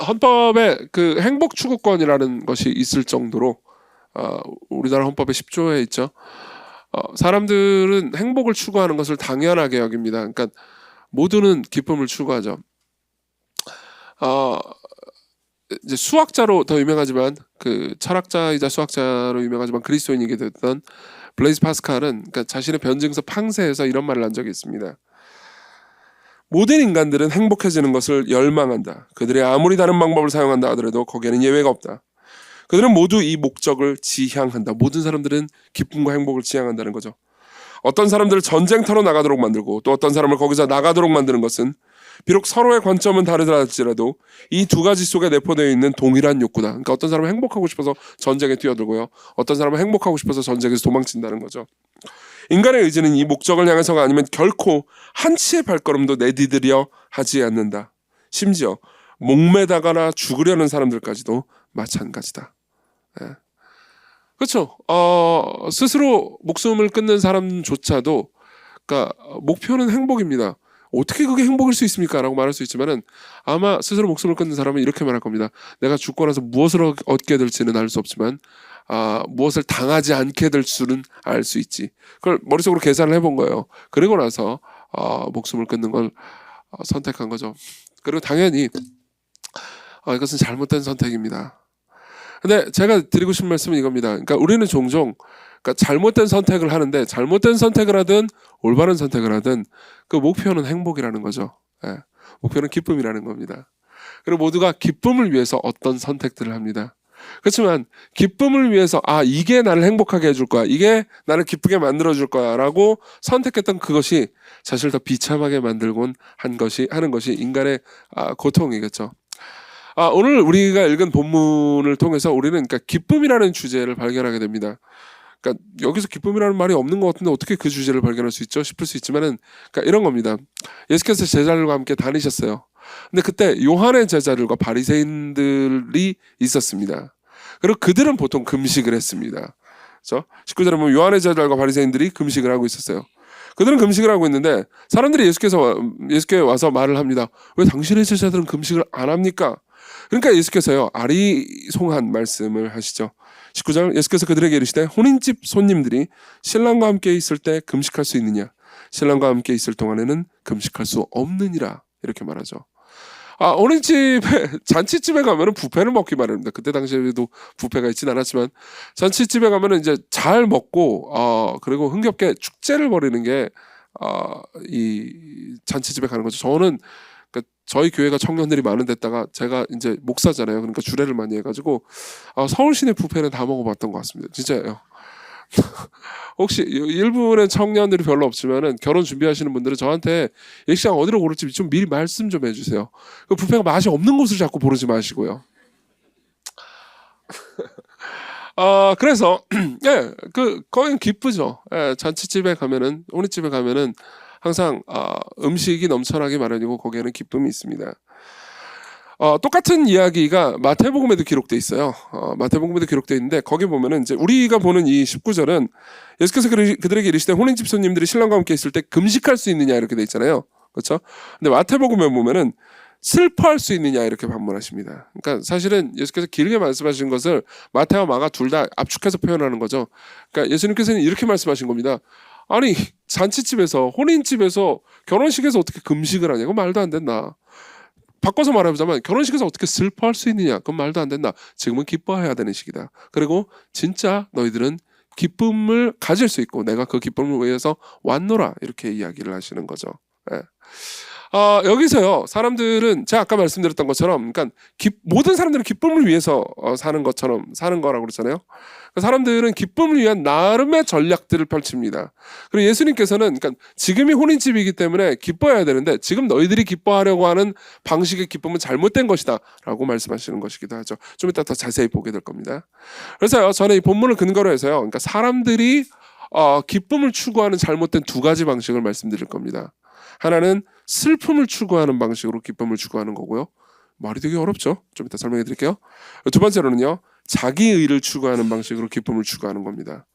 헌법에 그 행복 추구권이라는 것이 있을 정도로 우리나라 헌법의 10조에 있죠. 사람들은 행복을 추구하는 것을 당연하게 여깁니다. 그러니까 모두는 기쁨을 추구하죠. 이제 수학자로 더 유명하지만 그 철학자이자 수학자로 유명하지만 그리스도인이게 됐던 블레이즈 파스칼은 그러니까 자신의 변증서 팡세에서 이런 말을 한 적이 있습니다. 모든 인간들은 행복해지는 것을 열망한다. 그들이 아무리 다른 방법을 사용한다 하더라도 거기에는 예외가 없다. 그들은 모두 이 목적을 지향한다. 모든 사람들은 기쁨과 행복을 지향한다는 거죠. 어떤 사람들을 전쟁터로 나가도록 만들고 또 어떤 사람을 거기서 나가도록 만드는 것은 비록 서로의 관점은 다르다 할지라도 이 두 가지 속에 내포되어 있는 동일한 욕구다. 그러니까 어떤 사람은 행복하고 싶어서 전쟁에 뛰어들고요. 어떤 사람은 행복하고 싶어서 전쟁에서 도망친다는 거죠. 인간의 의지는 이 목적을 향해서가 아니면 결코 한 치의 발걸음도 내디디려 하지 않는다. 심지어 목매다가나 죽으려는 사람들까지도 마찬가지다. 예. 그렇죠. 스스로 목숨을 끊는 사람조차도 그러니까 목표는 행복입니다. 어떻게 그게 행복일 수 있습니까? 라고 말할 수 있지만은 아마 스스로 목숨을 끊는 사람은 이렇게 말할 겁니다. 내가 죽고 나서 무엇을 얻게 될지는 알 수 없지만 무엇을 당하지 않게 될 줄은 알 수 있지. 그걸 머릿속으로 계산을 해본 거예요. 그리고 나서 목숨을 끊는 걸 선택한 거죠. 그리고 당연히 이것은 잘못된 선택입니다. 근데 제가 드리고 싶은 말씀은 이겁니다. 그러니까 우리는 종종 그러니까 잘못된 선택을 하는데 잘못된 선택을 하든 올바른 선택을 하든 그 목표는 행복이라는 거죠. 예. 목표는 기쁨이라는 겁니다. 그리고 모두가 기쁨을 위해서 어떤 선택들을 합니다. 그렇지만 기쁨을 위해서 이게 나를 행복하게 해줄 거야. 이게 나를 기쁘게 만들어줄 거야 라고 선택했던 그것이 사실 더 비참하게 만들곤 하는 것이 인간의 고통이겠죠. 오늘 우리가 읽은 본문을 통해서 우리는 그러니까 기쁨이라는 주제를 발견하게 됩니다. 그러니까 여기서 기쁨이라는 말이 없는 것 같은데 어떻게 그 주제를 발견할 수 있죠? 싶을 수 있지만은 그러니까 이런 겁니다. 예수께서 제자들과 함께 다니셨어요. 근데 그때 요한의 제자들과 바리새인들이 있었습니다. 그리고 그들은 보통 금식을 했습니다. 그렇죠? 19절에 보면 요한의 제자들과 바리새인들이 금식을 하고 있었어요. 그들은 금식을 하고 있는데 사람들이 예수께 와서 말을 합니다. 왜 당신의 제자들은 금식을 안 합니까? 그러니까 예수께서요 아리송한 말씀을 하시죠. 19절 예수께서 그들에게 이르시되 혼인집 손님들이 신랑과 함께 있을 때 금식할 수 있느냐? 신랑과 함께 있을 동안에는 금식할 수 없느니라 이렇게 말하죠. 혼인집에 잔치집에 가면은 뷔페를 먹기 마련입니다. 그때 당시에도 뷔페가 있진 않았지만 잔치집에 가면은 이제 잘 먹고 그리고 흥겹게 축제를 벌이는 게 이 잔치집에 가는 거죠. 저는 그러니까 저희 교회가 청년들이 많은 데다가 제가 이제 목사잖아요. 그러니까 주례를 많이 해가지고 서울 시내 뷔페는 다 먹어봤던 것 같습니다. 진짜예요. 혹시 일부는 청년들이 별로 없지만은 결혼 준비하시는 분들은 저한테 예식장 어디로 고를지 좀 미리 말씀 좀 해주세요. 그 뷔페가 맛이 없는 곳을 자꾸 고르지 마시고요. 그래서 예, 거긴 기쁘죠. 예, 잔치집에 가면은 혼인집에 가면은 항상 음식이 넘쳐나기 마련이고 거기에는 기쁨이 있습니다. 똑같은 이야기가 마태복음에도 기록돼 있어요. 마태복음에도 기록돼 있는데 거기 보면은 이제 우리가 보는 이 19절은 예수께서 그들에게 이르시되 혼인집 손님들이 신랑과 함께 있을 때 금식할 수 있느냐 이렇게 돼 있잖아요. 그렇죠? 근데 마태복음에 보면은 슬퍼할 수 있느냐 이렇게 반문하십니다. 그러니까 사실은 예수께서 길게 말씀하신 것을 마태와 마가 둘 다 압축해서 표현하는 거죠. 그러니까 예수님께서는 이렇게 말씀하신 겁니다. 아니 잔치집에서 혼인집에서 결혼식에서 어떻게 금식을 하냐고 말도 안 된다. 바꿔서 말해보자면 결혼식에서 어떻게 슬퍼할 수 있느냐 그건 말도 안 된다. 지금은 기뻐해야 되는 시기다. 그리고 진짜 너희들은 기쁨을 가질 수 있고 내가 그 기쁨을 위해서 왔노라 이렇게 이야기를 하시는 거죠. 예. 여기서요 사람들은 제가 아까 말씀드렸던 것처럼 그러니까 모든 사람들은 기쁨을 위해서 사는 것처럼 사는 거라고 그랬잖아요. 사람들은 기쁨을 위한 나름의 전략들을 펼칩니다. 그리고 예수님께서는 그러니까 지금이 혼인집이기 때문에 기뻐해야 되는데 지금 너희들이 기뻐하려고 하는 방식의 기쁨은 잘못된 것이다 라고 말씀하시는 것이기도 하죠. 좀 이따 더 자세히 보게 될 겁니다. 그래서요 저는 이 본문을 근거로 해서요 그러니까 사람들이 기쁨을 추구하는 잘못된 두 가지 방식을 말씀드릴 겁니다. 하나는 슬픔을 추구하는 방식으로 기쁨을 추구하는 거고요. 말이 되게 어렵죠. 좀 이따 설명해 드릴게요. 두 번째로는요. 자기의를 추구하는 방식으로 기쁨을 추구하는 겁니다.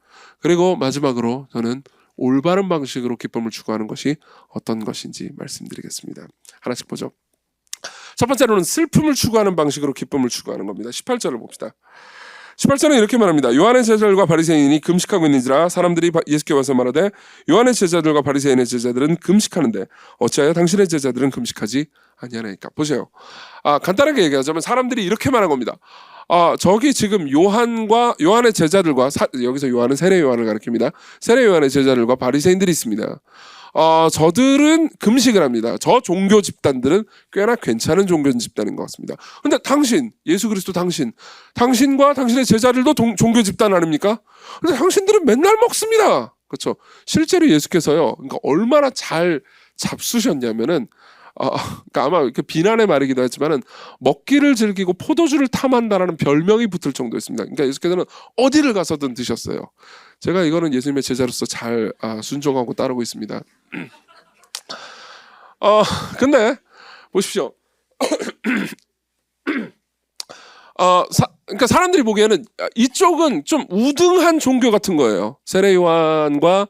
그리고 마지막으로 저는 올바른 방식으로 기쁨을 추구하는 것이 어떤 것인지 말씀드리겠습니다. 하나씩 보죠. 첫 번째로는 슬픔을 추구하는 방식으로 기쁨을 추구하는 겁니다. 18절을 봅시다. 18절은 이렇게 말합니다. 요한의 제자들과 바리새인이 금식하고 있는지라 사람들이 예수께 와서 말하되 요한의 제자들과 바리새인의 제자들은 금식하는데 어찌하여 당신의 제자들은 금식하지 아니하나이까. 보세요. 간단하게 얘기하자면 사람들이 이렇게 말한 겁니다. 저기 지금 요한의 제자들과 여기서 요한은 세례 요한을 가리킵니다. 세례 요한의 제자들과 바리새인들이 있습니다. 저들은 금식을 합니다. 저 종교 집단들은 꽤나 괜찮은 종교 집단인 것 같습니다. 그런데 예수 그리스도 당신과 당신의 제자들도 종교 집단 아닙니까? 그런데 당신들은 맨날 먹습니다. 그렇죠? 실제로 예수께서요, 그러니까 얼마나 잘 잡수셨냐면은, 그러니까 아마 이렇게 비난의 말이기도 했지만은 먹기를 즐기고 포도주를 탐한다라는 별명이 붙을 정도였습니다. 그러니까 예수께서는 어디를 가서든 드셨어요. 제가 이거는 예수님의 제자로서 잘 순종하고 따르고 있습니다. 근데 보십시오. 그러니까 사람들이 보기에는 이쪽은 좀 우등한 종교 같은 거예요. 세례 요한과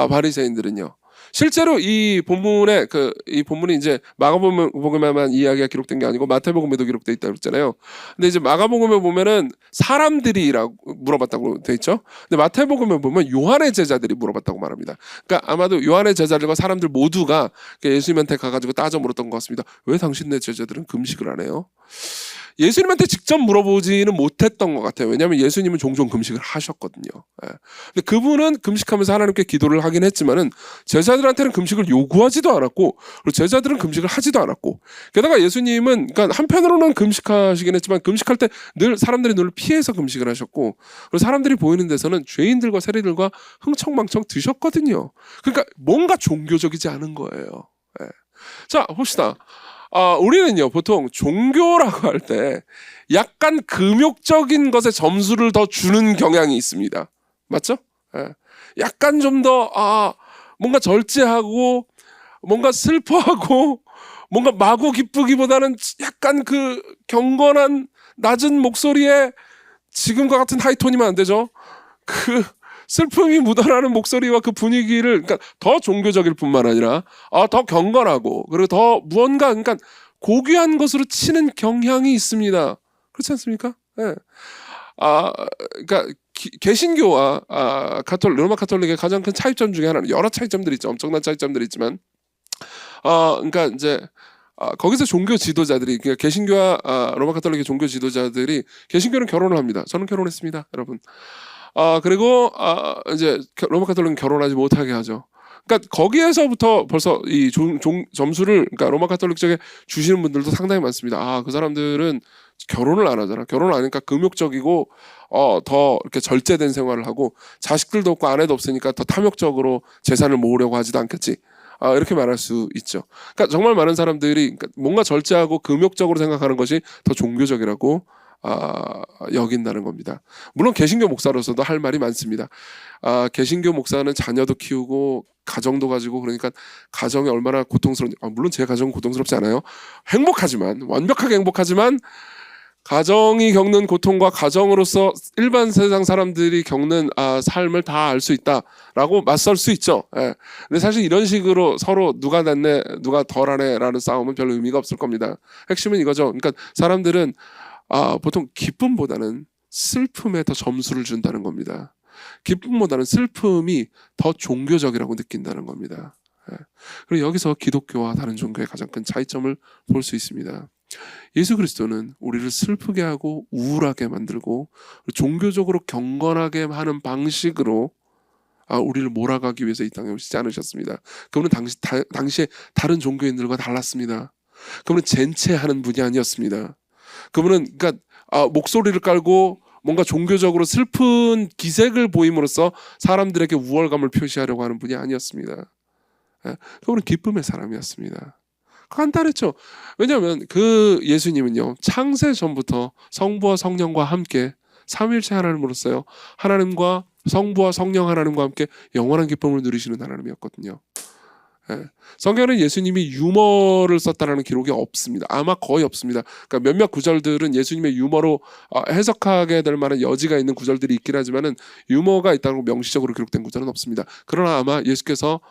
바리새인들은요. 실제로 이 본문이 이제 마가복음에만 이야기가 기록된 게 아니고 마태복음에도 기록돼 있다고 했잖아요. 근데 이제 마가복음에 보면은 사람들이라고 물어봤다고 돼 있죠. 근데 마태복음에 보면 요한의 제자들이 물어봤다고 말합니다. 그러니까 아마도 요한의 제자들과 사람들 모두가 예수님한테 가가지고 따져 물었던 것 같습니다. 왜 당신네 제자들은 금식을 안 해요? 예수님한테 직접 물어보지는 못했던 것 같아요. 왜냐하면 예수님은 종종 금식을 하셨거든요. 근데 그분은 금식하면서 하나님께 기도를 하긴 했지만은 제자들한테는 금식을 요구하지도 않았고, 그리고 제자들은 금식을 하지도 않았고, 게다가 예수님은 그러니까 한편으로는 금식하시긴 했지만 금식할 때 사람들이 늘 피해서 금식을 하셨고, 그리고 사람들이 보이는 데서는 죄인들과 세리들과 흥청망청 드셨거든요. 그러니까 뭔가 종교적이지 않은 거예요. 자, 봅시다. 우리는요, 보통 종교라고 할 때 약간 금욕적인 것에 점수를 더 주는 경향이 있습니다. 맞죠? 약간 좀 더, 뭔가 절제하고, 뭔가 슬퍼하고, 뭔가 마구 기쁘기보다는 약간 그 경건한 낮은 목소리에 지금과 같은 하이톤이면 안 되죠? 그 슬픔이 묻어나는 목소리와 그 분위기를, 그러니까 더 종교적일 뿐만 아니라 더 경건하고, 그리고 더 무언가, 그러니까 고귀한 것으로 치는 경향이 있습니다. 그렇지 않습니까? 네. 그러니까 개신교와 로마 카톨릭의 가장 큰 차이점 중에 하나는, 여러 차이점들이 있죠. 엄청난 차이점들이 있지만, 그러니까 이제 거기서 종교 지도자들이, 그러니까 개신교와 로마 카톨릭의 종교 지도자들이, 개신교는 결혼을 합니다. 저는 결혼했습니다, 여러분. 그리고 이제 로마 카톨릭은 결혼하지 못하게 하죠. 그러니까 거기에서부터 벌써 이 점수를, 그러니까 로마 카톨릭 쪽에 주시는 분들도 상당히 많습니다. 그 사람들은 결혼을 안 하잖아. 결혼을 안 하니까 금욕적이고 더 이렇게 절제된 생활을 하고, 자식들도 없고 아내도 없으니까 더 탐욕적으로 재산을 모으려고 하지도 않겠지. 이렇게 말할 수 있죠. 그러니까 정말 많은 사람들이, 그러니까 뭔가 절제하고 금욕적으로 생각하는 것이 더 종교적이라고 여긴다는 겁니다. 물론 개신교 목사로서도 할 말이 많습니다. 개신교 목사는 자녀도 키우고 가정도 가지고, 그러니까 가정이 얼마나 물론 제 가정은 고통스럽지 않아요. 완벽하게 행복하지만 가정이 겪는 고통과 가정으로서 일반 세상 사람들이 겪는 삶을 다 알 수 있다라고 맞설 수 있죠. 근데 사실 이런 식으로 서로 누가 낫네 누가 덜하네라는 싸움은 별 의미가 없을 겁니다. 핵심은 이거죠. 그러니까 사람들은 보통 기쁨보다는 슬픔에 더 점수를 준다는 겁니다. 기쁨보다는 슬픔이 더 종교적이라고 느낀다는 겁니다. 그리고 여기서 기독교와 다른 종교의 가장 큰 차이점을 볼 수 있습니다. 예수 그리스도는 우리를 슬프게 하고 우울하게 만들고 종교적으로 경건하게 하는 방식으로 우리를 몰아가기 위해서 이 땅에 오시지 않으셨습니다. 그분은 당시에 다른 종교인들과 달랐습니다. 그분은 젠체하는 분이 아니었습니다. 그분은 그러니까 목소리를 깔고 뭔가 종교적으로 슬픈 기색을 보임으로써 사람들에게 우월감을 표시하려고 하는 분이 아니었습니다. 그분은 기쁨의 사람이었습니다. 간단했죠. 왜냐하면 그 예수님은요, 창세 전부터 성부와 성령과 함께 삼위일체 하나님으로서요, 하나님과 성부와 성령 하나님과 함께 영원한 기쁨을 누리시는 하나님이었거든요. 성경에는 예수님이 유머를 썼다는 기록이 없습니다. 아마 거의 없습니다. 그러니까 몇몇 구절들은 예수님의 유머로 해석하게 될 만한 여지가 있는 구절들이 있긴 하지만은 유머가 있다고 명시적으로 기록된 구절은 없습니다. 그러나 아마 예수께서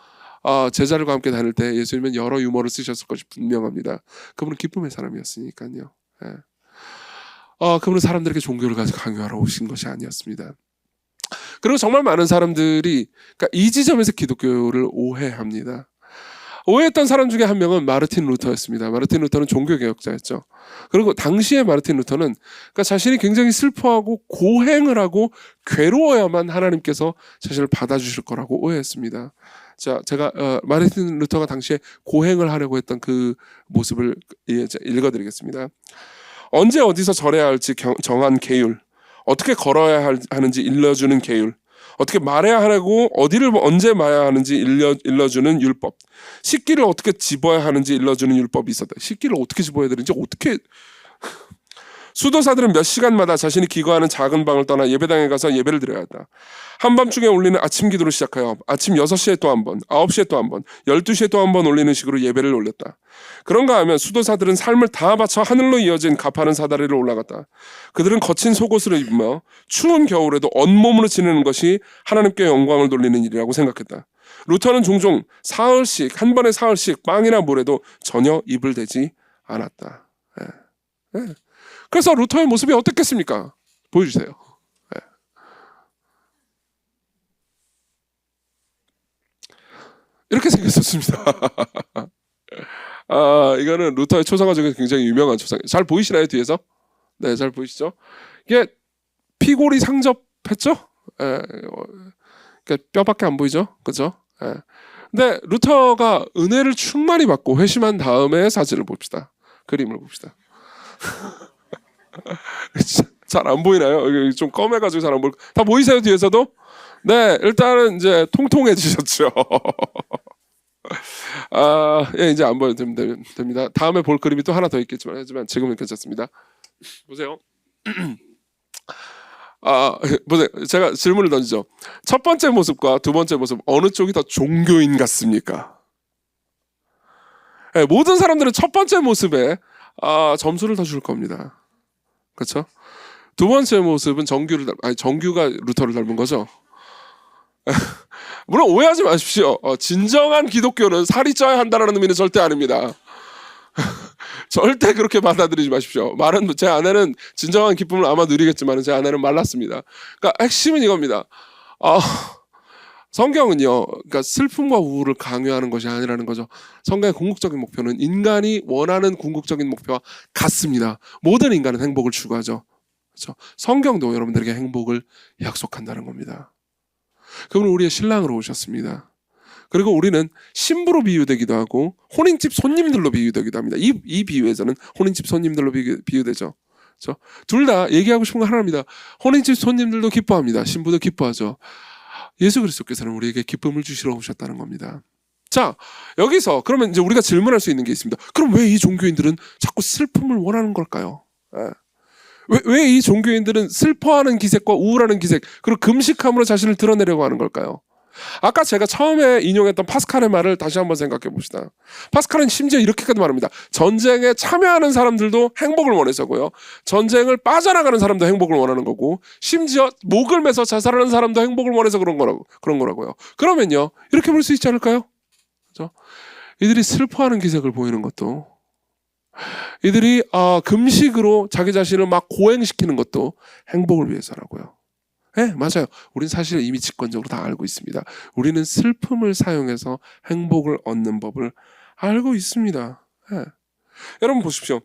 제자들과 함께 다닐 때 예수님은 여러 유머를 쓰셨을 것이 분명합니다. 그분은 기쁨의 사람이었으니까요. 예. 그분은 사람들에게 종교를 강요하러 오신 것이 아니었습니다. 그리고 정말 많은 사람들이 그러니까 이 지점에서 기독교를 오해합니다. 오해했던 사람 중에 한 명은 마르틴 루터였습니다. 마르틴 루터는 종교개혁자였죠. 그리고 당시에 마르틴 루터는 그러니까 자신이 굉장히 슬퍼하고 고행을 하고 괴로워야만 하나님께서 자신을 받아주실 거라고 오해했습니다. 자, 제가 마르틴 루터가 당시에 고행을 하려고 했던 그 모습을 읽어드리겠습니다. 언제 어디서 절해야 할지 정한 계율, 어떻게 걸어야 하는지 일러주는 계율, 어떻게 말해야 하고 어디를 언제 마야 하는지 일러주는 율법, 식기를 어떻게 집어야 하는지 일러주는 율법이 있었다. 식기를 어떻게 집어야 되는지 어떻게 수도사들은 몇 시간마다 자신이 기거하는 작은 방을 떠나 예배당에 가서 예배를 드려야 한다. 한밤중에 올리는 아침 기도를 시작하여 아침 6시에 또 한 번, 9시에 또 한 번, 12시에 또 한 번 올리는 식으로 예배를 올렸다. 그런가 하면 수도사들은 삶을 다 바쳐 하늘로 이어진 가파른 사다리를 올라갔다. 그들은 거친 속옷을 입으며 추운 겨울에도 온몸으로 지내는 것이 하나님께 영광을 돌리는 일이라고 생각했다. 루터는 종종 사흘씩, 한 번에 사흘씩 빵이나 물에도 전혀 입을 대지 않았다. 예. 그래서 루터의 모습이 어떻겠습니까? 보여주세요. 네. 이렇게 생겼었습니다. 이거는 루터의 초상화 중에 굉장히 유명한 초상. 잘 보이시나요, 뒤에서? 네, 잘 보이시죠? 이게 피골이 상접했죠? 그러니까 뼈밖에 안 보이죠? 그죠? 근데 루터가 은혜를 충만히 받고 회심한 다음에 사진을 봅시다. 그림을 봅시다. 잘 안 보이나요? 좀 검해가지고 잘 안 보일. 다 보이세요 뒤에서도? 네, 일단은 이제 통통해지셨죠. 예, 이제 안 보여도 됩니다. 다음에 볼 그림이 또 하나 더 있겠지만 하지만 지금은 괜찮습니다. 보세요. 보세요. 제가 질문을 던지죠. 첫 번째 모습과 두 번째 모습 어느 쪽이 더 종교인 같습니까? 네, 모든 사람들은 첫 번째 모습에 점수를 더 줄 겁니다. 그렇죠? 두 번째 모습은 정규가 루터를 닮은 거죠. 물론 오해하지 마십시오. 진정한 기독교는 살이 쪄야 한다는 의미는 절대 아닙니다. 절대 그렇게 받아들이지 마십시오. 제 아내는 진정한 기쁨을 아마 누리겠지만 제 아내는 말랐습니다. 그러니까 핵심은 이겁니다. 성경은요, 그러니까 슬픔과 우울을 강요하는 것이 아니라는 거죠. 성경의 궁극적인 목표는 인간이 원하는 궁극적인 목표와 같습니다. 모든 인간은 행복을 추구하죠. 그렇죠? 성경도 여러분들에게 행복을 약속한다는 겁니다. 그분은 우리의 신랑으로 오셨습니다. 그리고 우리는 신부로 비유되기도 하고 혼인집 손님들로 비유되기도 합니다. 이 비유에서는 혼인집 손님들로 비유되죠. 그렇죠? 둘 다 얘기하고 싶은 건 하나입니다. 혼인집 손님들도 기뻐합니다. 신부도 기뻐하죠. 예수 그리스도께서는 우리에게 기쁨을 주시러 오셨다는 겁니다. 자, 여기서 그러면 이제 우리가 질문할 수 있는 게 있습니다. 그럼 왜 이 종교인들은 자꾸 슬픔을 원하는 걸까요? 왜 이 종교인들은 슬퍼하는 기색과 우울하는 기색 그리고 금식함으로 자신을 드러내려고 하는 걸까요? 아까 제가 처음에 인용했던 파스칼의 말을 다시 한번 생각해 봅시다. 파스칼은 심지어 이렇게까지 말합니다. 전쟁에 참여하는 사람들도 행복을 원해서고요. 전쟁을 빠져나가는 사람도 행복을 원하는 거고 심지어 목을 매서 자살하는 사람도 행복을 원해서 그런 거라고요. 그러면요. 이렇게 볼 수 있지 않을까요? 그렇죠? 이들이 슬퍼하는 기색을 보이는 것도 이들이 금식으로 자기 자신을 막 고행시키는 것도 행복을 위해서라고요. 네, 맞아요. 우리는 사실 이미 직관적으로 다 알고 있습니다. 우리는 슬픔을 사용해서 행복을 얻는 법을 알고 있습니다. 네. 여러분 보십시오.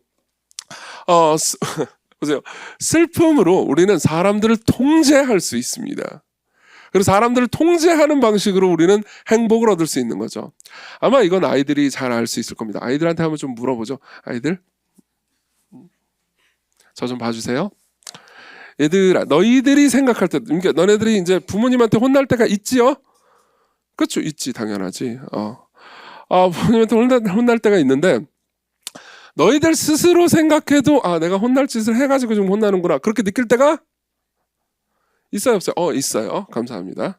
보세요. 슬픔으로 우리는 사람들을 통제할 수 있습니다. 그래서 사람들을 통제하는 방식으로 우리는 행복을 얻을 수 있는 거죠. 아마 이건 아이들이 잘 알 수 있을 겁니다. 아이들한테 한번 좀 물어보죠. 아이들, 저 좀 봐주세요. 얘들아, 너희들이 생각할 때, 그러니까 너네들이 이제 부모님한테 혼날 때가 있지요? 그렇죠, 있지, 당연하지. 부모님한테 혼날 때가 있는데, 너희들 스스로 생각해도 내가 혼날 짓을 해가지고 좀 혼나는구나. 그렇게 느낄 때가 있어요, 없어요? 있어요. 감사합니다.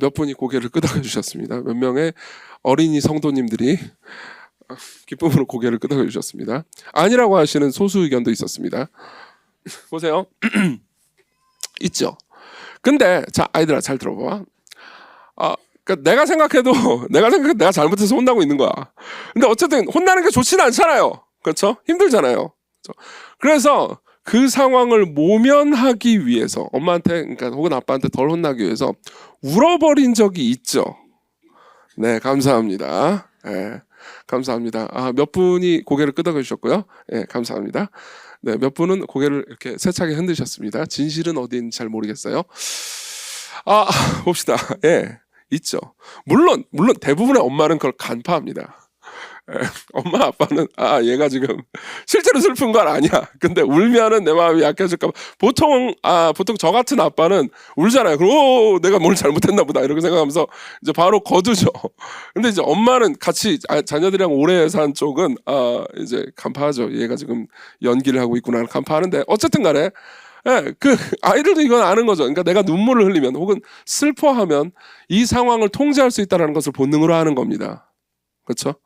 몇 분이 고개를 끄덕여 주셨습니다. 몇 명의 어린이 성도님들이 기쁨으로 고개를 끄덕여 주셨습니다. 아니라고 하시는 소수 의견도 있었습니다. 보세요. 있죠. 근데 자, 아이들아 잘 들어봐. 그러니까 내가 생각해도 내가 잘못해서 혼나고 있는 거야. 근데 어쨌든 혼나는 게 좋지는 않잖아요. 그렇죠? 힘들잖아요. 그렇죠? 그래서 그 상황을 모면하기 위해서 엄마한테, 그러니까 혹은 아빠한테 덜 혼나기 위해서 울어버린 적이 있죠. 네, 감사합니다. 네, 감사합니다. 몇 분이 고개를 끄덕여 주셨고요. 네, 감사합니다. 네, 몇 분은 고개를 이렇게 세차게 흔드셨습니다. 진실은 어디인지 잘 모르겠어요. 봅시다. 예, 있죠. 물론 대부분의 엄마는 그걸 간파합니다. 예, 엄마 아빠는 얘가 지금 실제로 슬픈 건 아니야. 근데 울면은 내 마음이 약해질까 봐. 보통 저 같은 아빠는 울잖아요. 그럼 내가 뭘 잘못했나 보다 이렇게 생각하면서 이제 바로 거두죠. 근데 이제 엄마는 같이 자녀들이랑 오래 산 쪽은 이제 간파하죠. 얘가 지금 연기를 하고 있구나 간파하는데 어쨌든 간에 그 아이들도 이건 아는 거죠. 그러니까 내가 눈물을 흘리면 혹은 슬퍼하면 이 상황을 통제할 수 있다는 것을 본능으로 하는 겁니다. 그렇죠?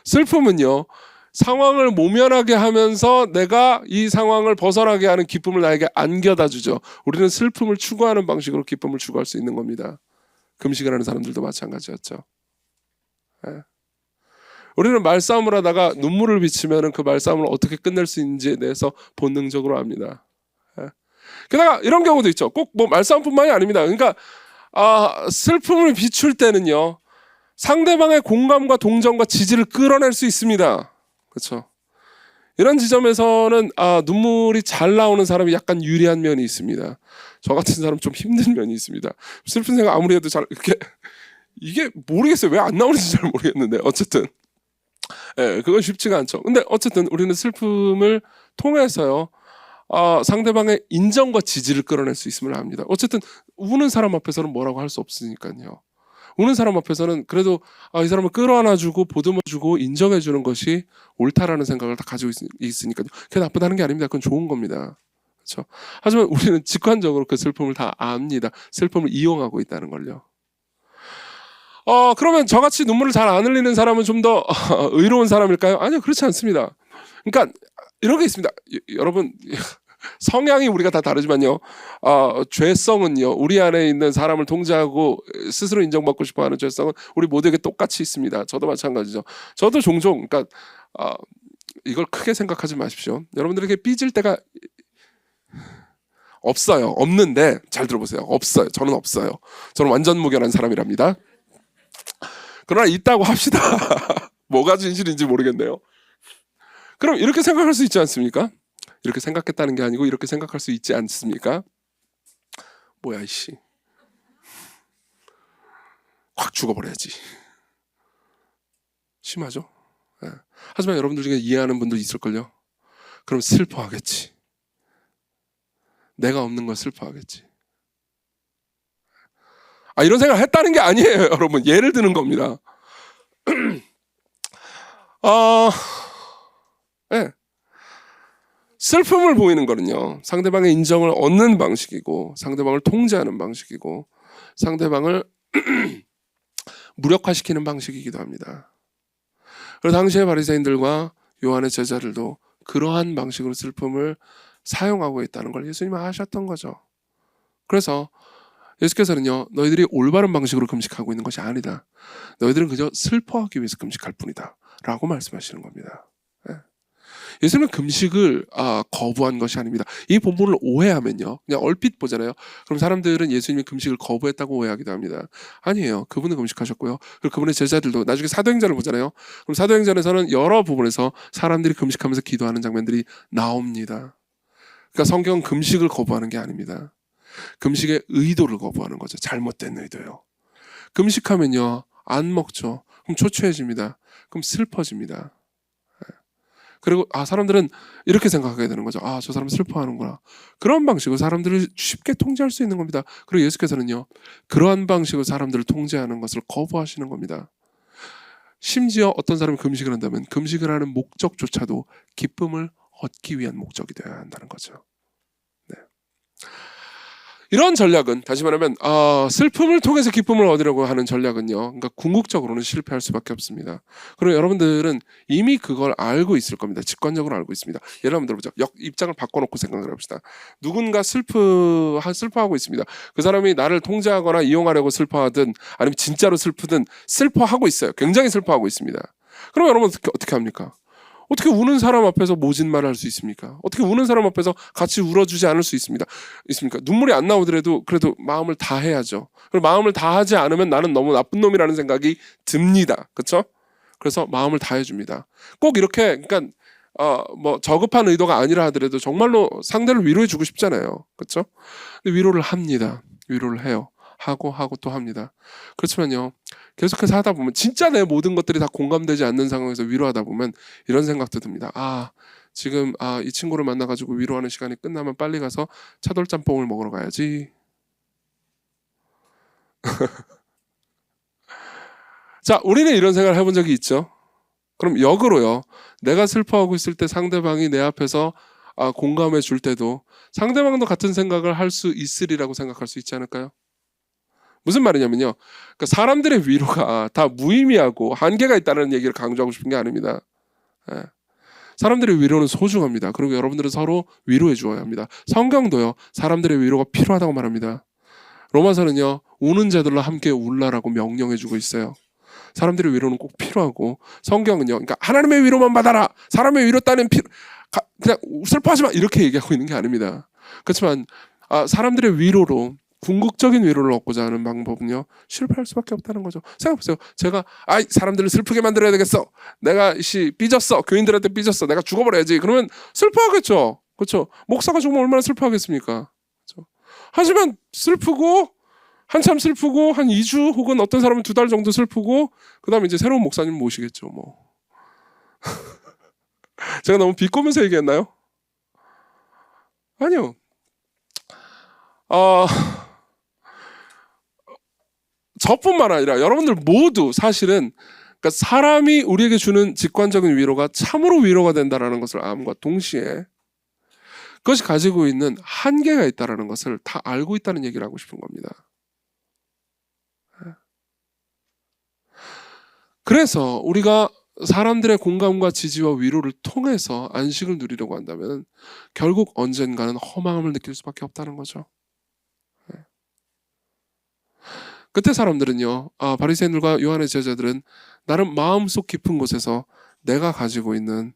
슬픔은요, 상황을 모면하게 하면서 내가 이 상황을 벗어나게 하는 기쁨을 나에게 안겨다 주죠. 우리는 슬픔을 추구하는 방식으로 기쁨을 추구할 수 있는 겁니다. 금식을 하는 사람들도 마찬가지였죠. 예. 우리는 말싸움을 하다가 눈물을 비치면 그 말싸움을 어떻게 끝낼 수 있는지에 대해서 본능적으로 압니다. 예. 게다가 이런 경우도 있죠. 꼭 뭐 말싸움뿐만이 아닙니다. 그러니까 슬픔을 비출 때는요, 상대방의 공감과 동정과 지지를 끌어낼 수 있습니다. 그렇죠? 이런 지점에서는 눈물이 잘 나오는 사람이 약간 유리한 면이 있습니다. 저 같은 사람 좀 힘든 면이 있습니다. 슬픈 생각 아무리 해도 잘 이게 모르겠어요. 왜 안 나오는지 잘 모르겠는데 어쨌든 그건 쉽지가 않죠. 근데 어쨌든 우리는 슬픔을 통해서요, 상대방의 인정과 지지를 끌어낼 수 있음을 압니다. 어쨌든 우는 사람 앞에서는 뭐라고 할 수 없으니까요. 우는 사람 앞에서는 그래도 이 사람을 끌어안아주고 보듬어주고 인정해주는 것이 옳다라는 생각을 다 가지고 있으니까요. 그게 나쁘다는 게 아닙니다. 그건 좋은 겁니다. 그렇죠? 하지만 우리는 직관적으로 그 슬픔을 다 압니다. 슬픔을 이용하고 있다는 걸요. 그러면 저같이 눈물을 잘 안 흘리는 사람은 좀 더 의로운 사람일까요? 아니요, 그렇지 않습니다. 그러니까 이런 게 있습니다. 여러분, 성향이 우리가 다 다르지만요, 죄성은요, 우리 안에 있는 사람을 통제하고 스스로 인정받고 싶어하는 죄성은 우리 모두에게 똑같이 있습니다. 저도 마찬가지죠. 저도 종종, 그러니까 이걸 크게 생각하지 마십시오. 여러분들에게 삐질 때가 없어요. 없는데 잘 들어보세요. 없어요. 저는 없어요. 저는 완전 무결한 사람이랍니다. 그러나 있다고 합시다. 뭐가 진실인지 모르겠네요. 그럼 이렇게 생각할 수 있지 않습니까? 이렇게 생각했다는 게 아니고 이렇게 생각할 수 있지 않습니까? 뭐야 이씨, 확 죽어버려야지. 심하죠? 네. 하지만 여러분들 중에 이해하는 분도 있을걸요. 그럼 슬퍼하겠지. 내가 없는 걸 슬퍼하겠지. 이런 생각을 했다는 게 아니에요. 여러분, 예를 드는 겁니다. 네. 슬픔을 보이는 거는요, 상대방의 인정을 얻는 방식이고 상대방을 통제하는 방식이고 상대방을 무력화시키는 방식이기도 합니다. 그래서 당시의 바리새인들과 요한의 제자들도 그러한 방식으로 슬픔을 사용하고 있다는 걸 예수님은 아셨던 거죠. 그래서 예수께서는요, 너희들이 올바른 방식으로 금식하고 있는 것이 아니다. 너희들은 그저 슬퍼하기 위해서 금식할 뿐이다 라고 말씀하시는 겁니다. 예수님은 금식을 거부한 것이 아닙니다. 이 본문을 오해하면요, 그냥 얼핏 보잖아요. 그럼 사람들은 예수님이 금식을 거부했다고 오해하기도 합니다. 아니에요. 그분은 금식하셨고요. 그리고 그분의 제자들도 나중에 사도행전을 보잖아요. 그럼 사도행전에서는 여러 부분에서 사람들이 금식하면서 기도하는 장면들이 나옵니다. 그러니까 성경은 금식을 거부하는 게 아닙니다. 금식의 의도를 거부하는 거죠. 잘못된 의도요. 금식하면요, 안 먹죠. 그럼 초췌해집니다. 그럼 슬퍼집니다. 그리고 사람들은 이렇게 생각하게 되는 거죠. 저 사람 슬퍼하는구나. 그런 방식으로 사람들을 쉽게 통제할 수 있는 겁니다. 그리고 예수께서는요, 그러한 방식으로 사람들을 통제하는 것을 거부하시는 겁니다. 심지어 어떤 사람이 금식을 한다면 금식을 하는 목적조차도 기쁨을 얻기 위한 목적이 되어야 한다는 거죠. 네. 이런 전략은 다시 말하면 슬픔을 통해서 기쁨을 얻으려고 하는 전략은요. 그러니까 궁극적으로는 실패할 수밖에 없습니다. 그리고 여러분들은 이미 그걸 알고 있을 겁니다. 직관적으로 알고 있습니다. 예를 한번 들어보죠. 입장을 바꿔놓고 생각을 해봅시다. 누군가 슬퍼하고 있습니다. 그 사람이 나를 통제하거나 이용하려고 슬퍼하든 아니면 진짜로 슬프든 슬퍼하고 있어요. 굉장히 슬퍼하고 있습니다. 그럼 여러분 어떻게 합니까? 어떻게 우는 사람 앞에서 모진 말을 할 수 있습니까? 어떻게 우는 사람 앞에서 같이 울어주지 않을 수 있습니까? 눈물이 안 나오더라도 그래도 마음을 다해야죠. 그리고 마음을 다하지 않으면 나는 너무 나쁜 놈이라는 생각이 듭니다. 그렇죠? 그래서 마음을 다해줍니다. 꼭 이렇게 그러니까 뭐 저급한 의도가 아니라 하더라도 정말로 상대를 위로해주고 싶잖아요. 그렇죠? 근데 위로를 합니다. 위로를 해요. 하고 또 합니다. 그렇지만요. 계속해서 하다 보면 진짜 내 모든 것들이 다 공감되지 않는 상황에서 위로하다 보면 이런 생각도 듭니다. 지금 이 친구를 만나가지고 위로하는 시간이 끝나면 빨리 가서 차돌짬뽕을 먹으러 가야지. 자, 우리는 이런 생각을 해본 적이 있죠. 그럼 역으로요. 내가 슬퍼하고 있을 때 상대방이 내 앞에서 공감해 줄 때도 상대방도 같은 생각을 할 수 있으리라고 생각할 수 있지 않을까요? 무슨 말이냐면요. 그러니까 사람들의 위로가 다 무의미하고 한계가 있다는 얘기를 강조하고 싶은 게 아닙니다. 사람들의 위로는 소중합니다. 그리고 여러분들은 서로 위로해 주어야 합니다. 성경도요. 사람들의 위로가 필요하다고 말합니다. 로마서는요. 우는 자들로 함께 울라라고 명령해 주고 있어요. 사람들의 위로는 꼭 필요하고 성경은요. 그러니까 하나님의 위로만 받아라. 사람의 위로 따는 그냥 슬퍼하지 마. 이렇게 얘기하고 있는 게 아닙니다. 그렇지만 사람들의 위로로 궁극적인 위로를 얻고자 하는 방법은요. 실패할 수밖에 없다는 거죠. 생각해보세요. 제가 사람들을 슬프게 만들어야 되겠어. 내가 삐졌어. 교인들한테 삐졌어. 내가 죽어버려야지. 그러면 슬퍼하겠죠. 그렇죠. 목사가 죽으면 얼마나 슬퍼하겠습니까? 그렇죠? 하지만 슬프고 한참 슬프고 한 2주 혹은 어떤 사람은 2달 정도 슬프고 그 다음에 이제 새로운 목사님 모시겠죠. 뭐. 제가 너무 비꼬면서 얘기했나요? 아니요. 저뿐만 아니라 여러분들 모두 사실은 그러니까 사람이 우리에게 주는 직관적인 위로가 참으로 위로가 된다는 것을 암과 동시에 그것이 가지고 있는 한계가 있다는 것을 다 알고 있다는 얘기를 하고 싶은 겁니다. 그래서 우리가 사람들의 공감과 지지와 위로를 통해서 안식을 누리려고 한다면 결국 언젠가는 허망함을 느낄 수밖에 없다는 거죠. 그때 사람들은요, 바리새인들과 요한의 제자들은 나름 마음속 깊은 곳에서 내가 가지고 있는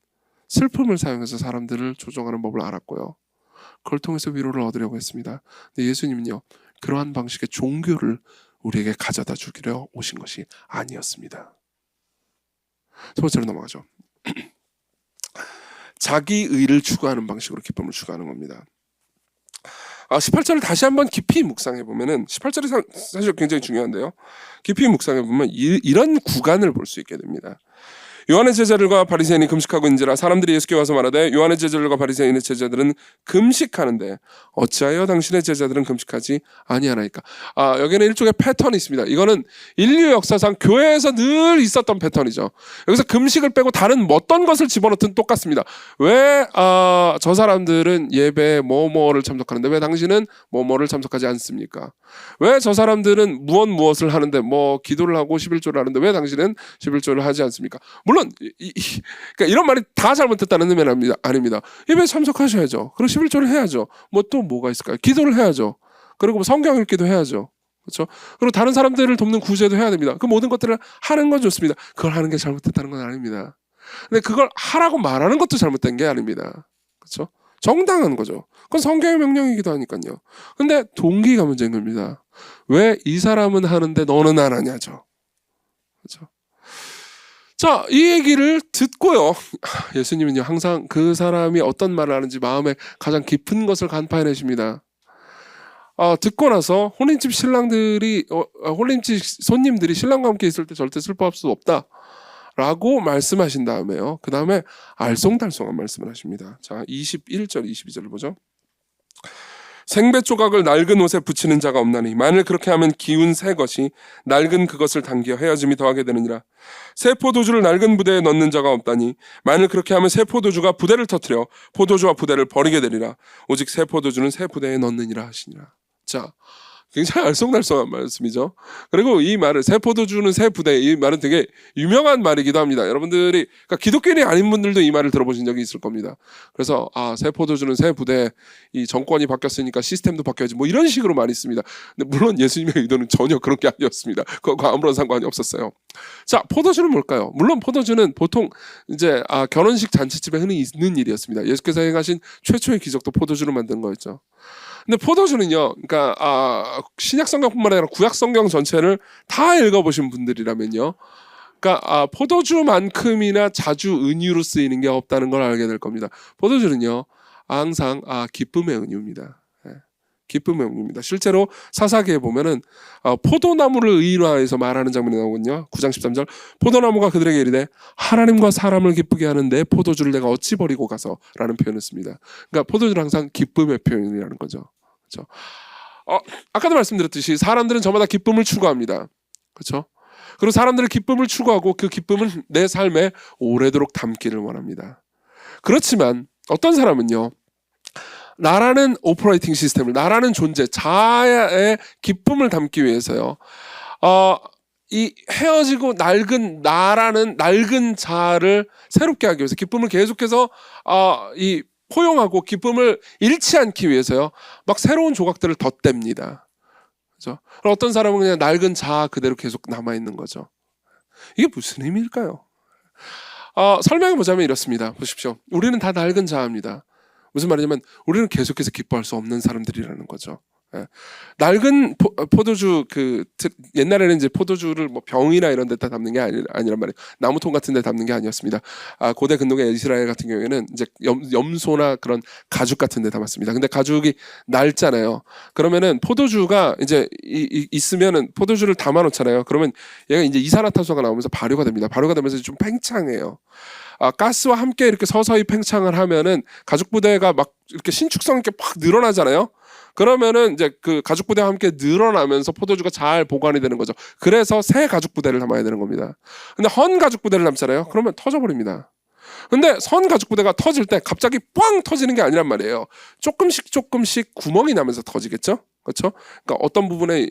슬픔을 사용해서 사람들을 조종하는 법을 알았고요. 그걸 통해서 위로를 얻으려고 했습니다. 근데 예수님은요, 그러한 방식의 종교를 우리에게 가져다 주기로 오신 것이 아니었습니다. 첫 번째로 넘어가죠. 자기 의를 추구하는 방식으로 기쁨을 추구하는 겁니다. 18절을 다시 한번 깊이 묵상해 보면은 18절이 사실 굉장히 중요한데요. 깊이 묵상해 보면 이런 구간을 볼 수 있게 됩니다. 요한의 제자들과 바리새인이 금식하고 있는지라 사람들이 예수께 와서 말하되 요한의 제자들과 바리새인의 제자들은 금식하는데 어찌하여 당신의 제자들은 금식하지 아니하나이까. 여기는 일종의 패턴이 있습니다. 이거는 인류 역사상 교회에서 늘 있었던 패턴이죠. 여기서 금식을 빼고 다른 어떤 것을 집어넣든 똑같습니다. 왜 저 사람들은 예배에 뭐뭐를 참석하는데 왜 당신은 뭐뭐를 참석하지 않습니까? 왜 저 사람들은 무엇을 하는데 뭐 기도를 하고 11조를 하는데 왜 당신은 11조를 하지 않습니까? 물론 그러니까 이런 말이 다 잘못됐다는 의미는 아닙니다. 예배에 참석하셔야죠. 그리고 11조를 해야죠. 뭐 또 뭐가 있을까요? 기도를 해야죠. 그리고 성경 읽기도 해야죠. 그렇죠? 그리고 다른 사람들을 돕는 구제도 해야 됩니다. 그 모든 것들을 하는 건 좋습니다. 그걸 하는 게 잘못됐다는 건 아닙니다. 근데 그걸 하라고 말하는 것도 잘못된 게 아닙니다. 그렇죠? 정당한 거죠. 그건 성경의 명령이기도 하니까요. 근데 동기가 문제인 겁니다. 왜 이 사람은 하는데 너는 안 하냐죠. 그렇죠? 자, 이 얘기를 듣고요. 예수님은요, 항상 그 사람이 어떤 말을 하는지 마음에 가장 깊은 것을 간파해내십니다. 듣고 나서 혼인집 손님들이 신랑과 함께 있을 때 절대 슬퍼할 수 없다. 라고 말씀하신 다음에요. 그 다음에 알쏭달쏭한 말씀을 하십니다. 자, 21절, 22절을 보죠. 생배 조각을 낡은 옷에 붙이는 자가 없나니 만일 그렇게 하면 기운 새 것이 낡은 그것을 당겨 헤어짐이 더하게 되느니라. 새 포도주를 낡은 부대에 넣는 자가 없다니 만일 그렇게 하면 새 포도주가 부대를 터뜨려 포도주와 부대를 버리게 되리라. 오직 새 포도주는 새 부대에 넣느니라 하시니라. 자, 굉장히 알쏭달쏭한 말씀이죠. 그리고 이 말을 새 포도주는 새 부대, 이 말은 되게 유명한 말이기도 합니다. 여러분들이 그러니까 기독교인이 아닌 분들도 이 말을 들어보신 적이 있을 겁니다. 그래서 새 포도주는 새 부대, 이 정권이 바뀌었으니까 시스템도 바뀌어야지 뭐 이런 식으로 많이 씁니다. 근데 물론 예수님의 의도는 전혀 그런 게 아니었습니다. 그거와 아무런 상관이 없었어요. 자, 포도주는 뭘까요? 물론 포도주는 보통 이제 결혼식 잔치집에 흔히 있는 일이었습니다. 예수께서 행하신 최초의 기적도 포도주로 만든 거였죠. 근데 포도주는요, 그러니까 신약 성경뿐만 아니라 구약 성경 전체를 다 읽어보신 분들이라면요, 그러니까 포도주만큼이나 자주 은유로 쓰이는 게 없다는 걸 알게 될 겁니다. 포도주는요, 항상 기쁨의 은유입니다. 기쁨의 은유입니다. 실제로 사사기에 보면은 포도나무를 의인화해서 말하는 장면이 나오거든요. 9장 13절, 포도나무가 그들에게 이르되 하나님과 사람을 기쁘게 하는 내 포도주를 내가 어찌 버리고 가서 라는 표현을 씁니다. 그러니까 포도주는 항상 기쁨의 표현이라는 거죠. 그렇죠? 아까도 말씀드렸듯이 사람들은 저마다 기쁨을 추구합니다. 그렇죠? 그리고 사람들은 기쁨을 추구하고 그 기쁨은 내 삶에 오래도록 담기를 원합니다. 그렇지만 어떤 사람은요, 나라는 오퍼레이팅 시스템을, 나라는 존재, 자아의 기쁨을 담기 위해서요, 이 헤어지고 낡은 나라는 낡은 자아를 새롭게 하기 위해서 기쁨을 계속해서 이 포용하고 기쁨을 잃지 않기 위해서요, 막 새로운 조각들을 덧댑니다. 그렇죠? 어떤 사람은 그냥 낡은 자아 그대로 계속 남아 있는 거죠. 이게 무슨 의미일까요? 설명해 보자면 이렇습니다. 보십시오. 우리는 다 낡은 자아입니다. 무슨 말이냐면 우리는 계속해서 기뻐할 수 없는 사람들이라는 거죠. 낡은 포도주 옛날에는 이제 포도주를 뭐 병이나 이런 데다 담는 게 아니란 말이에요. 나무통 같은 데 담는 게 아니었습니다. 고대 근동의 이스라엘 같은 경우에는 이제 염소나 그런 가죽 같은 데 담았습니다. 근데 가죽이 낡잖아요. 그러면은 포도주가 이제 있으면은 포도주를 담아 놓잖아요. 그러면 얘가 이제 이산화탄소가 나오면서 발효가 됩니다. 발효가 되면서 좀 팽창해요. 가스와 함께 이렇게 서서히 팽창을 하면은 가죽 부대가 막 이렇게 신축성 있게 팍 늘어나잖아요. 그러면은 이제 그 가죽 부대와 함께 늘어나면서 포도주가 잘 보관이 되는 거죠. 그래서 새 가죽 부대를 담아야 되는 겁니다. 근데 헌 가죽 부대를 담잖아요. 그러면 터져버립니다. 근데 선 가죽 부대가 터질 때 갑자기 꽝 터지는 게 아니란 말이에요. 조금씩 구멍이 나면서 터지겠죠. 그렇죠? 그러니까 어떤 부분에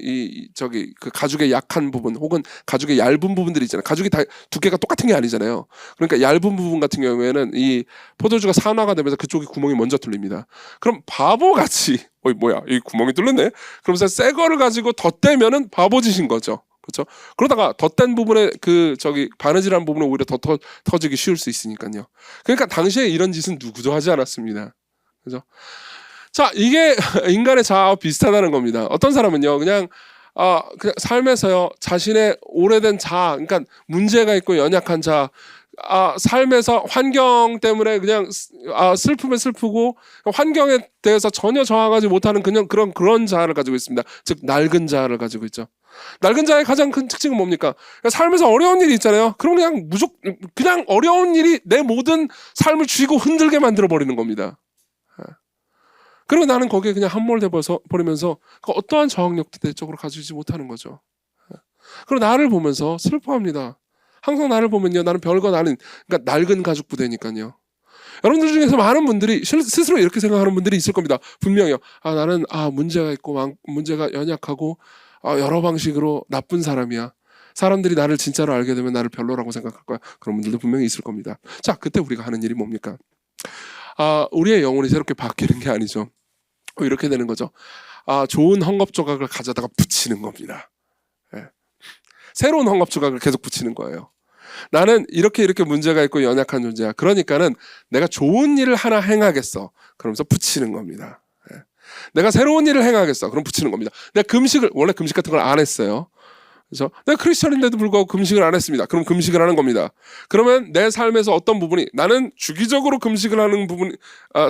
그 가죽의 약한 부분 혹은 가죽의 얇은 부분들이 있잖아요. 가죽이 다 두께가 똑같은 게 아니잖아요. 그러니까 얇은 부분 같은 경우에는 이 포도주가 산화가 되면서 그쪽에 구멍이 먼저 뚫립니다. 그럼 바보같이 뭐야 이 구멍이 뚫렸네. 그러면서 새 거를 가지고 덧대면은 바보짓인 거죠. 그렇죠? 그러다가 덧댄 부분에 바느질한 부분에 오히려 더 터지기 쉬울 수 있으니까요. 그러니까 당시에 이런 짓은 누구도 하지 않았습니다. 그죠? 자, 이게 인간의 자아와 비슷하다는 겁니다. 어떤 사람은요, 그냥 삶에서요, 자신의 오래된 자아, 그러니까 문제가 있고 연약한 자아, 삶에서 환경 때문에 그냥 슬프면 슬프고 환경에 대해서 전혀 저항하지 못하는 그런 자아를 가지고 있습니다. 즉 낡은 자아를 가지고 있죠. 낡은 자의 가장 큰 특징은 뭡니까? 삶에서 어려운 일이 있잖아요. 그럼 그냥 어려운 일이 내 모든 삶을 쥐고 흔들게 만들어 버리는 겁니다. 그리고 나는 거기에 그냥 함몰돼 버리면서 어떠한 저항력도 내적으로 가지지 못하는 거죠. 그리고 나를 보면서 슬퍼합니다. 항상 나를 보면요, 나는 그러니까 낡은 가죽 부대니까요. 여러분들 중에서 많은 분들이 스스로 이렇게 생각하는 분들이 있을 겁니다. 분명히요. 나는 문제가 있고 문제가 연약하고 여러 방식으로 나쁜 사람이야. 사람들이 나를 진짜로 알게 되면 나를 별로라고 생각할 거야. 그런 분들도 분명히 있을 겁니다. 자, 그때 우리가 하는 일이 뭡니까? 우리의 영혼이 새롭게 바뀌는 게 아니죠. 이렇게 되는 거죠. 좋은 헝겊 조각을 가져다가 붙이는 겁니다. 새로운 헝겊 조각을 계속 붙이는 거예요. 나는 이렇게 문제가 있고 연약한 존재야. 그러니까는 내가 좋은 일을 하나 행하겠어. 그러면서 붙이는 겁니다. 내가 새로운 일을 행하겠어. 그럼 붙이는 겁니다. 내가 원래 금식 같은 걸 안 했어요. 그래서 내가 크리스천인데도 불구하고 금식을 안 했습니다. 그럼 금식을 하는 겁니다. 그러면 내 삶에서 어떤 부분이, 나는 주기적으로 금식을 하는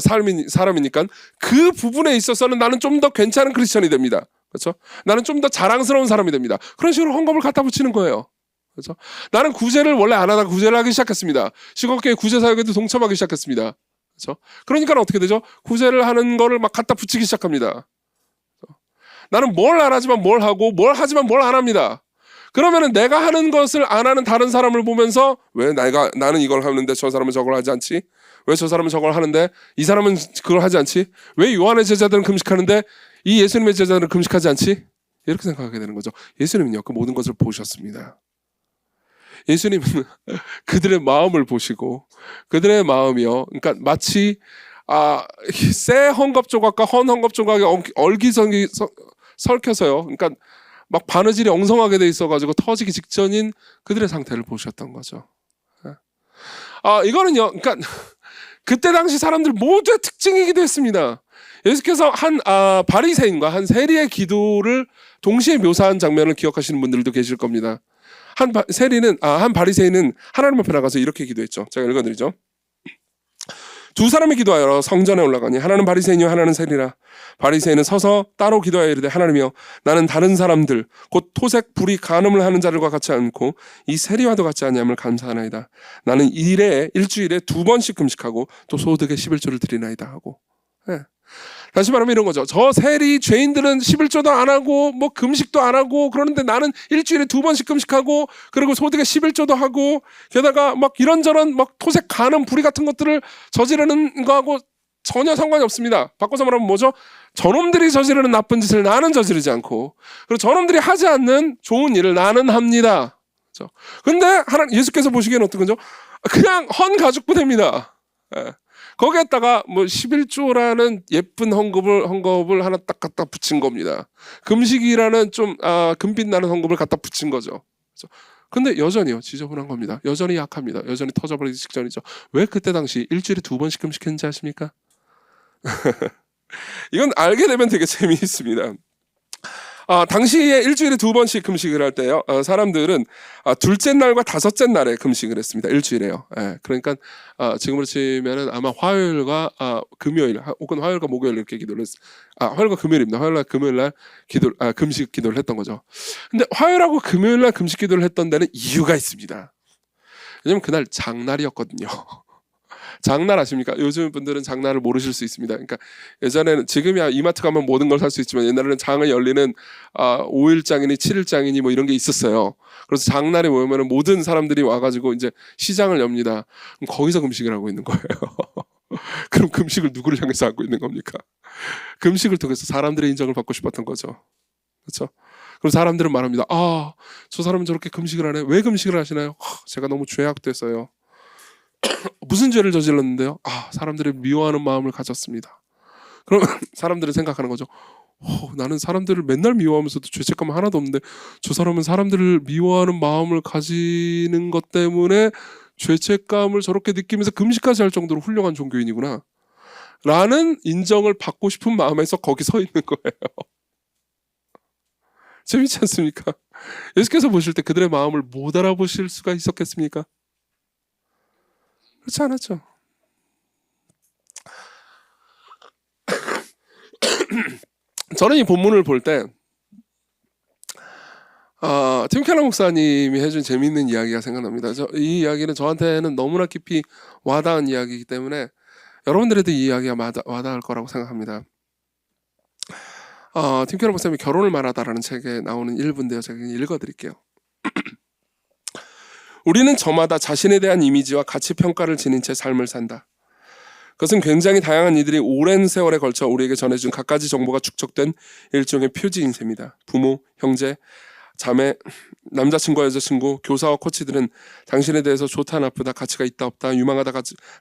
사람이니까 그 부분에 있어서는 나는 좀 더 괜찮은 크리스천이 됩니다. 그렇죠? 나는 좀 더 자랑스러운 사람이 됩니다. 그런 식으로 헝겊을 갖다 붙이는 거예요. 그렇죠? 나는 구제를 원래 안 하다가 구제를 하기 시작했습니다. 시골교회 구제 사역에도 동참하기 시작했습니다. 그렇죠? 그러니까 어떻게 되죠? 구제를 하는 거를 막 갖다 붙이기 시작합니다. 나는 뭘 안 하지만 뭘 하고, 뭘 하지만 뭘 안 합니다. 그러면은 내가 하는 것을 안 하는 다른 사람을 보면서 왜 나는 이걸 하는데 저 사람은 저걸 하지 않지? 왜 저 사람은 저걸 하는데 이 사람은 그걸 하지 않지? 왜 요한의 제자들은 금식하는데 이 예수님의 제자들은 금식하지 않지? 이렇게 생각하게 되는 거죠. 예수님은요, 그 모든 것을 보셨습니다. 예수님은 그들의 마음을 보시고 그들의 마음이요, 그러니까 마치 새 헝겊 조각과 헌 헝겊 조각이 얼기설기 설켜서요, 그러니까 막 바느질이 엉성하게 돼 있어가지고 터지기 직전인 그들의 상태를 보셨던 거죠. 이거는요, 그러니까 그때 당시 사람들 모두의 특징이기도 했습니다. 예수께서 한 바리새인과 한 세리의 기도를 동시에 묘사한 장면을 기억하시는 분들도 계실 겁니다. 한 바리새인은 하나님 앞에 나가서 이렇게 기도했죠. 제가 읽어드리죠. 두 사람이 기도하여 성전에 올라가니 하나는 바리새인이요 하나는 세리라. 바리새인은 서서 따로 기도하여 이르되 하나님이여 나는 다른 사람들 곧 토색 불의 간음을 하는 자들과 같지 않고 이 세리와도 같지 아니함을 감사하나이다. 나는 일주일에 2번씩 금식하고 또 소득의 11조를 드리나이다 하고. 다시 말하면 이런 거죠. 저 세리 죄인들은 11조도 안 하고 뭐 금식도 안 하고 그러는데 나는 일주일에 2번씩 금식하고 그리고 소득의 11조도 하고 게다가 막 이런저런 막 토색 간음 불의 같은 것들을 저지르는 거하고 전혀 상관이 없습니다. 바꿔서 말하면 뭐죠? 저놈들이 저지르는 나쁜 짓을 나는 저지르지 않고 그리고 저놈들이 하지 않는 좋은 일을 나는 합니다. 그렇죠? 근데 예수께서 보시기에는 어떤 거죠? 그냥 헌 가죽 부대입니다. 거기에다가 뭐 11조라는 예쁜 헝겊을 하나 딱 갖다 붙인 겁니다. 금식이라는 좀 금빛 나는 헝겊을 갖다 붙인 거죠. 그렇죠? 근데 여전히요, 지저분한 겁니다. 여전히 약합니다. 여전히 터져버리기 직전이죠. 왜 그때 당시 일주일에 2번씩 금식했는지 아십니까? 이건 알게 되면 되게 재미있습니다. 당시에 일주일에 2번씩 금식을 할 때요, 사람들은 둘째 날과 다섯째 날에 금식을 했습니다. 일주일에요. 그러니까 지금으로 치면은 아마 화요일과 금요일 혹은 화요일과 목요일 이렇게 기도를 했어요. 화요일과 금요일입니다. 화요일과 금요일 날 금식 기도를 했던 거죠. 근데 화요일하고 금요일 날 금식 기도를 했던 데는 이유가 있습니다. 왜냐면 그날 장날이었거든요. 장날 아십니까? 요즘 분들은 장날을 모르실 수 있습니다. 그러니까 예전에는, 지금이야 이마트 가면 모든 걸 살 수 있지만 옛날에는 장을 열리는 5일장이니 7일장이니 뭐 이런 게 있었어요. 그래서 장날에 모이면 모든 사람들이 와가지고 이제 시장을 엽니다. 그럼 거기서 금식을 하고 있는 거예요. 그럼 금식을 누구를 향해서 하고 있는 겁니까? 금식을 통해서 사람들의 인정을 받고 싶었던 거죠. 그렇죠? 그럼 사람들은 말합니다. 저 사람은 저렇게 금식을 하네. 왜 금식을 하시나요? 제가 너무 죄악됐어요. 무슨 죄를 저질렀는데요? 사람들을 미워하는 마음을 가졌습니다. 그러면 사람들은 생각하는 거죠. 나는 사람들을 맨날 미워하면서도 죄책감 하나도 없는데 저 사람은 사람들을 미워하는 마음을 가지는 것 때문에 죄책감을 저렇게 느끼면서 금식까지 할 정도로 훌륭한 종교인이구나 라는 인정을 받고 싶은 마음에서 거기 서 있는 거예요. 재밌지 않습니까? 예수께서 보실 때 그들의 마음을 못 알아보실 수가 있었겠습니까? 그렇지 않았죠. 저는 이 본문을 볼 때 팀 켈러 목사님이 해준 재미있는 이야기가 생각납니다. 이 이야기는 저한테는 너무나 깊이 와닿은 이야기이기 때문에 여러분들에도 이 이야기가 와닿을 거라고 생각합니다. 팀 켈러 목사님이 결혼을 말하다라는 책에 나오는 일부인데요. 제가 읽어드릴게요. 우리는 저마다 자신에 대한 이미지와 가치 평가를 지닌 채 삶을 산다. 그것은 굉장히 다양한 이들이 오랜 세월에 걸쳐 우리에게 전해준 갖가지 정보가 축적된 일종의 표지인 셈이다. 부모, 형제, 자매, 남자친구와 여자친구, 교사와 코치들은 당신에 대해서 좋다 나쁘다, 가치가 있다 없다, 유망하다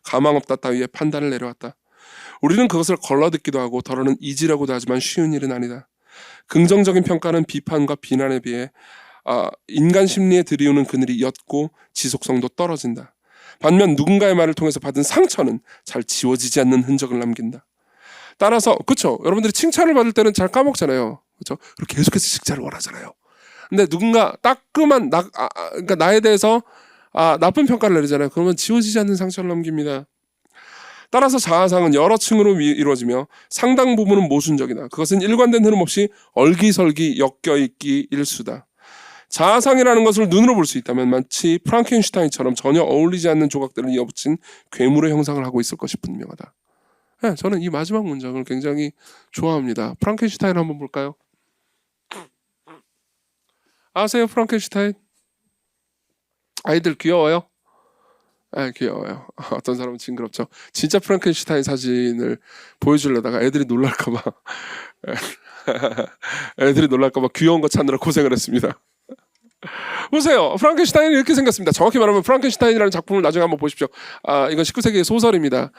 가망 없다 따위의 판단을 내려왔다. 우리는 그것을 걸러듣기도 하고 더러는 잊으려고도 하지만 쉬운 일은 아니다. 긍정적인 평가는 비판과 비난에 비해 인간 심리에 들이우는 그늘이 옅고 지속성도 떨어진다. 반면 누군가의 말을 통해서 받은 상처는 잘 지워지지 않는 흔적을 남긴다. 따라서 그렇죠. 여러분들이 칭찬을 받을 때는 잘 까먹잖아요. 그렇죠? 그리고 계속해서 칭찬을 원하잖아요. 근데 누군가 따끔한 그러니까 나에 대해서 나쁜 평가를 내리잖아요. 그러면 지워지지 않는 상처를 남깁니다. 따라서 자아상은 여러 층으로 이루어지며 상당 부분은 모순적이다. 그것은 일관된 흐름 없이 얼기설기 엮여있기 일수다. 자아상이라는 것을 눈으로 볼 수 있다면 마치 프랑켄슈타인처럼 전혀 어울리지 않는 조각들을 이어붙인 괴물의 형상을 하고 있을 것이 분명하다. 저는 이 마지막 문장을 굉장히 좋아합니다. 프랑켄슈타인 한번 볼까요? 아세요, 프랑켄슈타인? 아이들 귀여워요? 귀여워요. 어떤 사람은 징그럽죠. 진짜 프랑켄슈타인 사진을 보여주려다가 애들이 놀랄까봐 애들이 놀랄까봐 귀여운 거 찾느라 고생을 했습니다. 보세요. 프랑켄슈타인이 이렇게 생겼습니다. 정확히 말하면 프랑켄슈타인이라는 작품을 나중에 한번 보십시오. 이건 19세기의 소설입니다.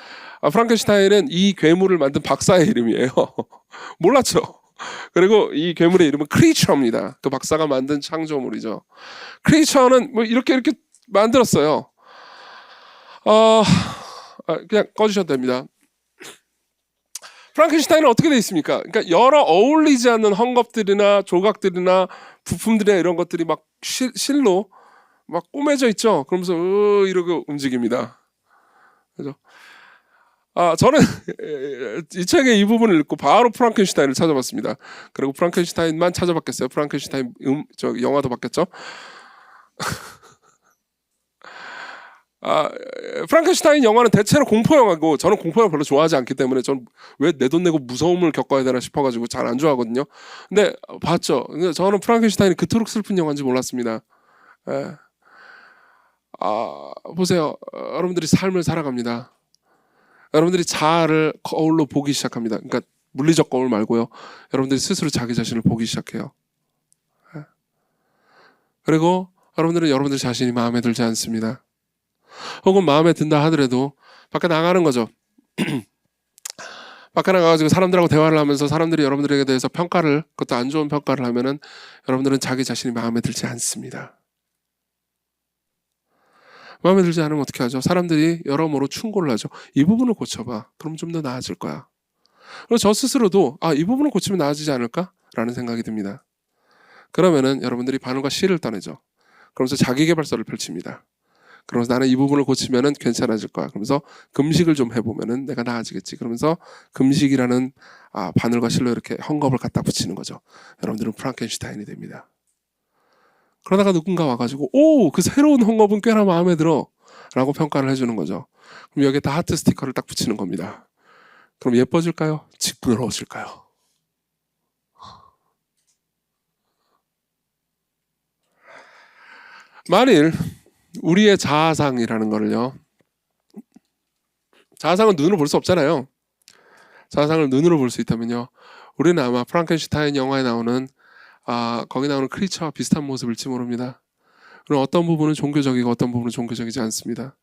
프랑켄슈타인은 이 괴물을 만든 박사의 이름이에요. 몰랐죠? 그리고 이 괴물의 이름은 크리처입니다. 그 박사가 만든 창조물이죠. 크리처는 뭐 이렇게 만들었어요. 그냥 꺼주셔도 됩니다. 프랑켄슈타인은 어떻게 돼 있습니까? 그러니까 여러 어울리지 않는 헝겊들이나 조각들이나 부품들이나 이런 것들이 막 실로 막 꼬매져 있죠. 그러면서 이러고 움직입니다. 그죠? 저는 이 책의 이 부분을 읽고 바로 프랑켄슈타인을 찾아봤습니다. 그리고 프랑켄슈타인만 찾아봤겠어요. 프랑켄슈타인 영화도 봤겠죠. 프랑켄슈타인 영화는 대체로 공포 영화고 저는 공포 영화 별로 좋아하지 않기 때문에 전 왜 내 돈 내고 무서움을 겪어야 되나 싶어가지고 잘 안 좋아하거든요. 근데 봤죠. 근데 저는 프랑켄슈타인이 그토록 슬픈 영화인지 몰랐습니다. 예. 보세요. 여러분들이 삶을 살아갑니다. 여러분들이 자아를 거울로 보기 시작합니다. 그러니까 물리적 거울 말고요. 여러분들이 스스로 자기 자신을 보기 시작해요. 예. 그리고 여러분들은 여러분들 자신이 마음에 들지 않습니다. 혹은 마음에 든다 하더라도 밖에 나가는 거죠. 밖에 나가가지고 사람들하고 대화를 하면서 사람들이 여러분들에게 대해서 평가를, 그것도 안 좋은 평가를 하면은 여러분들은 자기 자신이 마음에 들지 않습니다. 마음에 들지 않으면 어떻게 하죠? 사람들이 여러모로 충고를 하죠. 이 부분을 고쳐봐. 그럼 좀 더 나아질 거야. 그리고 저 스스로도 이 부분을 고치면 나아지지 않을까? 라는 생각이 듭니다. 그러면은 여러분들이 바늘과 실을 따내죠. 그러면서 자기계발서를 펼칩니다. 그러면서 나는 이 부분을 고치면은 괜찮아질 거야. 그러면서 금식을 좀 해보면은 내가 나아지겠지. 그러면서 금식이라는 바늘과 실로 이렇게 헝겊을 갖다 붙이는 거죠. 여러분들은 프랑켄슈타인이 됩니다. 그러다가 누군가 와가지고 그 새로운 헝겊은 꽤나 마음에 들어 라고 평가를 해주는 거죠. 그럼 여기에 다 하트 스티커를 딱 붙이는 겁니다. 그럼 예뻐질까요? 징그러워질까요? 만일 우리의 자아상이라는 거를요, 자아상은 눈으로 볼 수 없잖아요. 자아상을 눈으로 볼 수 있다면요, 우리는 아마 프랑켄슈타인 영화에 나오는 거기 나오는 크리처와 비슷한 모습일지 모릅니다. 그럼 어떤 부분은 종교적이고 어떤 부분은 종교적이지 않습니다.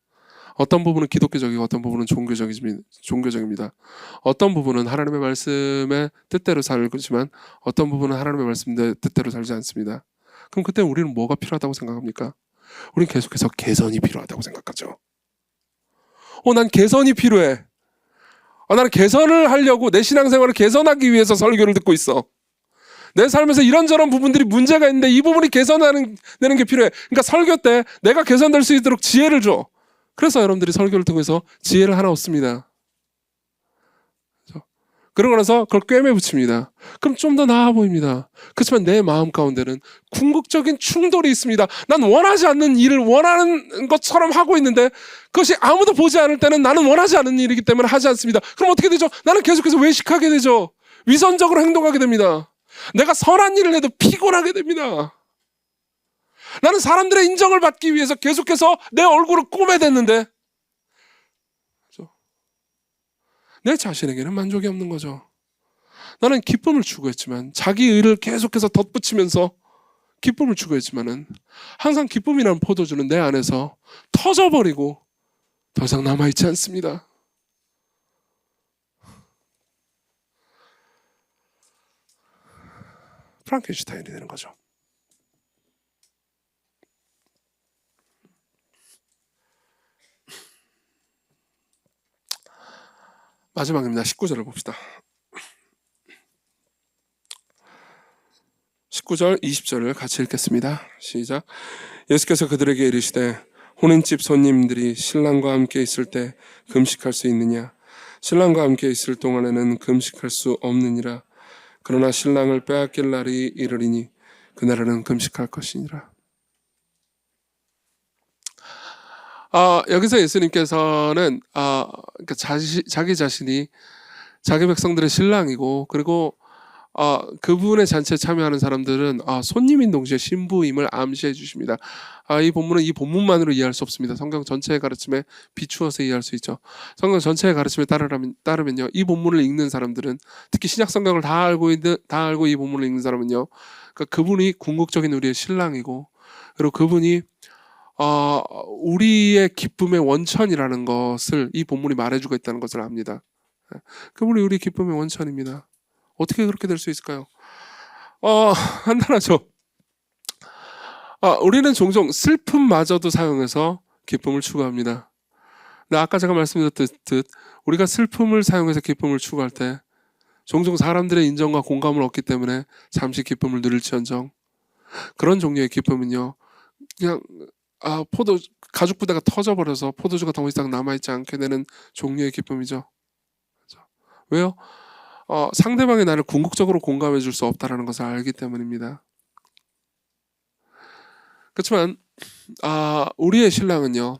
어떤 부분은 기독교적이고 어떤 부분은 종교적입니다. 어떤 부분은 하나님의 말씀의 뜻대로 살지만 어떤 부분은 하나님의 말씀의 뜻대로 살지 않습니다. 그럼 그때 우리는 뭐가 필요하다고 생각합니까? 우린 계속해서 개선이 필요하다고 생각하죠. 난 개선이 필요해. 나는 개선을 하려고, 내 신앙생활을 개선하기 위해서 설교를 듣고 있어. 내 삶에서 이런저런 부분들이 문제가 있는데 이 부분이 개선되는 게 필요해. 그러니까 설교 때 내가 개선될 수 있도록 지혜를 줘. 그래서 여러분들이 설교를 통해서 지혜를 하나 얻습니다. 그러고 나서 그걸 꿰매 붙입니다. 그럼 좀 더 나아 보입니다. 그렇지만 내 마음 가운데는 궁극적인 충돌이 있습니다. 난 원하지 않는 일을 원하는 것처럼 하고 있는데 그것이 아무도 보지 않을 때는 나는 원하지 않는 일이기 때문에 하지 않습니다. 그럼 어떻게 되죠? 나는 계속해서 외식하게 되죠. 위선적으로 행동하게 됩니다. 내가 선한 일을 해도 피곤하게 됩니다. 나는 사람들의 인정을 받기 위해서 계속해서 내 얼굴을 꼬매댔는데 내 자신에게는 만족이 없는 거죠. 나는 기쁨을 추구했지만, 자기 의를 계속해서 덧붙이면서 기쁨을 추구했지만은 항상 기쁨이라는 포도주는 내 안에서 터져버리고 더 이상 남아있지 않습니다. 프랑켄슈타인이 되는 거죠. 마지막입니다. 19절을 봅시다. 19절, 20절을 같이 읽겠습니다. 시작. 예수께서 그들에게 이르시되 혼인집 손님들이 신랑과 함께 있을 때 금식할 수 있느냐? 신랑과 함께 있을 동안에는 금식할 수 없느니라. 그러나 신랑을 빼앗길 날이 이르리니 그날에는 금식할 것이니라. 여기서 예수님께서는 그러니까 자기 자신이 자기 백성들의 신랑이고, 그리고 그분의 잔치에 참여하는 사람들은 손님인 동시에 신부임을 암시해 주십니다. 이 본문은 이 본문만으로 이해할 수 없습니다. 성경 전체의 가르침에 비추어서 이해할 수 있죠. 성경 전체의 가르침에 따르면요, 이 본문을 읽는 사람들은, 특히 신약 성경을 다 알고 이 본문을 읽는 사람은요, 그러니까 그분이 궁극적인 우리의 신랑이고, 그리고 그분이 우리의 기쁨의 원천이라는 것을 이 본문이 말해주고 있다는 것을 압니다. 그분이 우리 기쁨의 원천입니다. 어떻게 그렇게 될 수 있을까요? 간단하죠. 우리는 종종 슬픔마저도 사용해서 기쁨을 추구합니다. 근데 아까 제가 말씀드렸듯 우리가 슬픔을 사용해서 기쁨을 추구할 때 종종 사람들의 인정과 공감을 얻기 때문에 잠시 기쁨을 누릴지언정, 그런 종류의 기쁨은요, 그냥 가죽 부대가 터져버려서 포도주가 더 이상 남아있지 않게 되는 종류의 기쁨이죠. 왜요? 상대방이 나를 궁극적으로 공감해 줄 수 없다는 것을 알기 때문입니다. 그렇지만 우리의 신랑은요,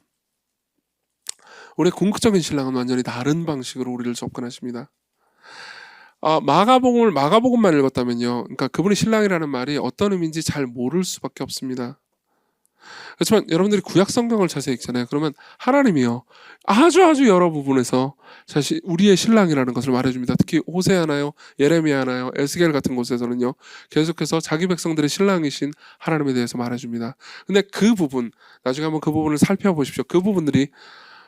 우리의 궁극적인 신랑은 완전히 다른 방식으로 우리를 접근하십니다. 마가복음만 읽었다면요, 그러니까 그분이 신랑이라는 말이 어떤 의미인지 잘 모를 수밖에 없습니다. 그렇지만 여러분들이 구약 성경을 자세히 읽잖아요. 그러면 하나님이요, 아주 여러 부분에서 사실 우리의 신랑이라는 것을 말해줍니다. 특히 호세아나요, 예레미야나요, 에스겔 같은 곳에서는요, 계속해서 자기 백성들의 신랑이신 하나님에 대해서 말해줍니다. 근데 그 부분, 나중에 한번 그 부분을 살펴보십시오. 그 부분들이,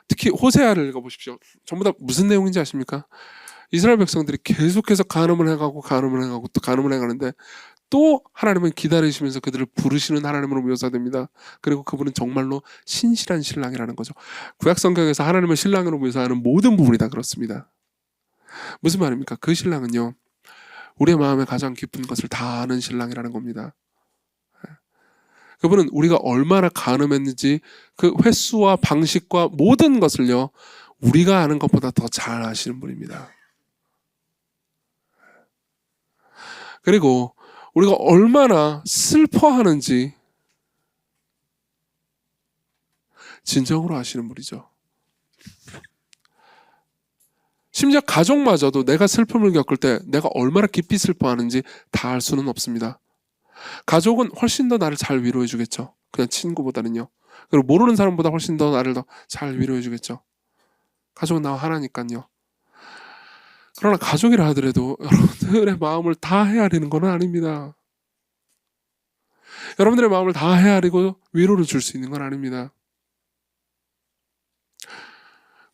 특히 호세아를 읽어보십시오. 전부 다 무슨 내용인지 아십니까? 이스라엘 백성들이 계속해서 간음을 해가고 또 간음을 해가는데, 또 하나님은 기다리시면서 그들을 부르시는 하나님으로 묘사됩니다. 그리고 그분은 정말로 신실한 신랑이라는 거죠. 구약 성경에서 하나님을 신랑으로 묘사하는 모든 부분이 다 그렇습니다. 무슨 말입니까? 그 신랑은요, 우리의 마음에 가장 깊은 것을 다 아는 신랑이라는 겁니다. 그분은 우리가 얼마나 간음했는지 그 횟수와 방식과 모든 것을요, 우리가 아는 것보다 더 잘 아시는 분입니다. 그리고 우리가 얼마나 슬퍼하는지 진정으로 아시는 분이죠. 심지어 가족마저도 내가 슬픔을 겪을 때 내가 얼마나 깊이 슬퍼하는지 다 알 수는 없습니다. 가족은 훨씬 더 나를 잘 위로해 주겠죠. 그냥 친구보다는요. 그리고 모르는 사람보다 훨씬 더 나를 더 잘 위로해 주겠죠. 가족은 나와 하나니까요. 그러나 가족이라 하더라도 여러분들의 마음을 다 헤아리는 건 아닙니다. 여러분들의 마음을 다 헤아리고 위로를 줄 수 있는 건 아닙니다.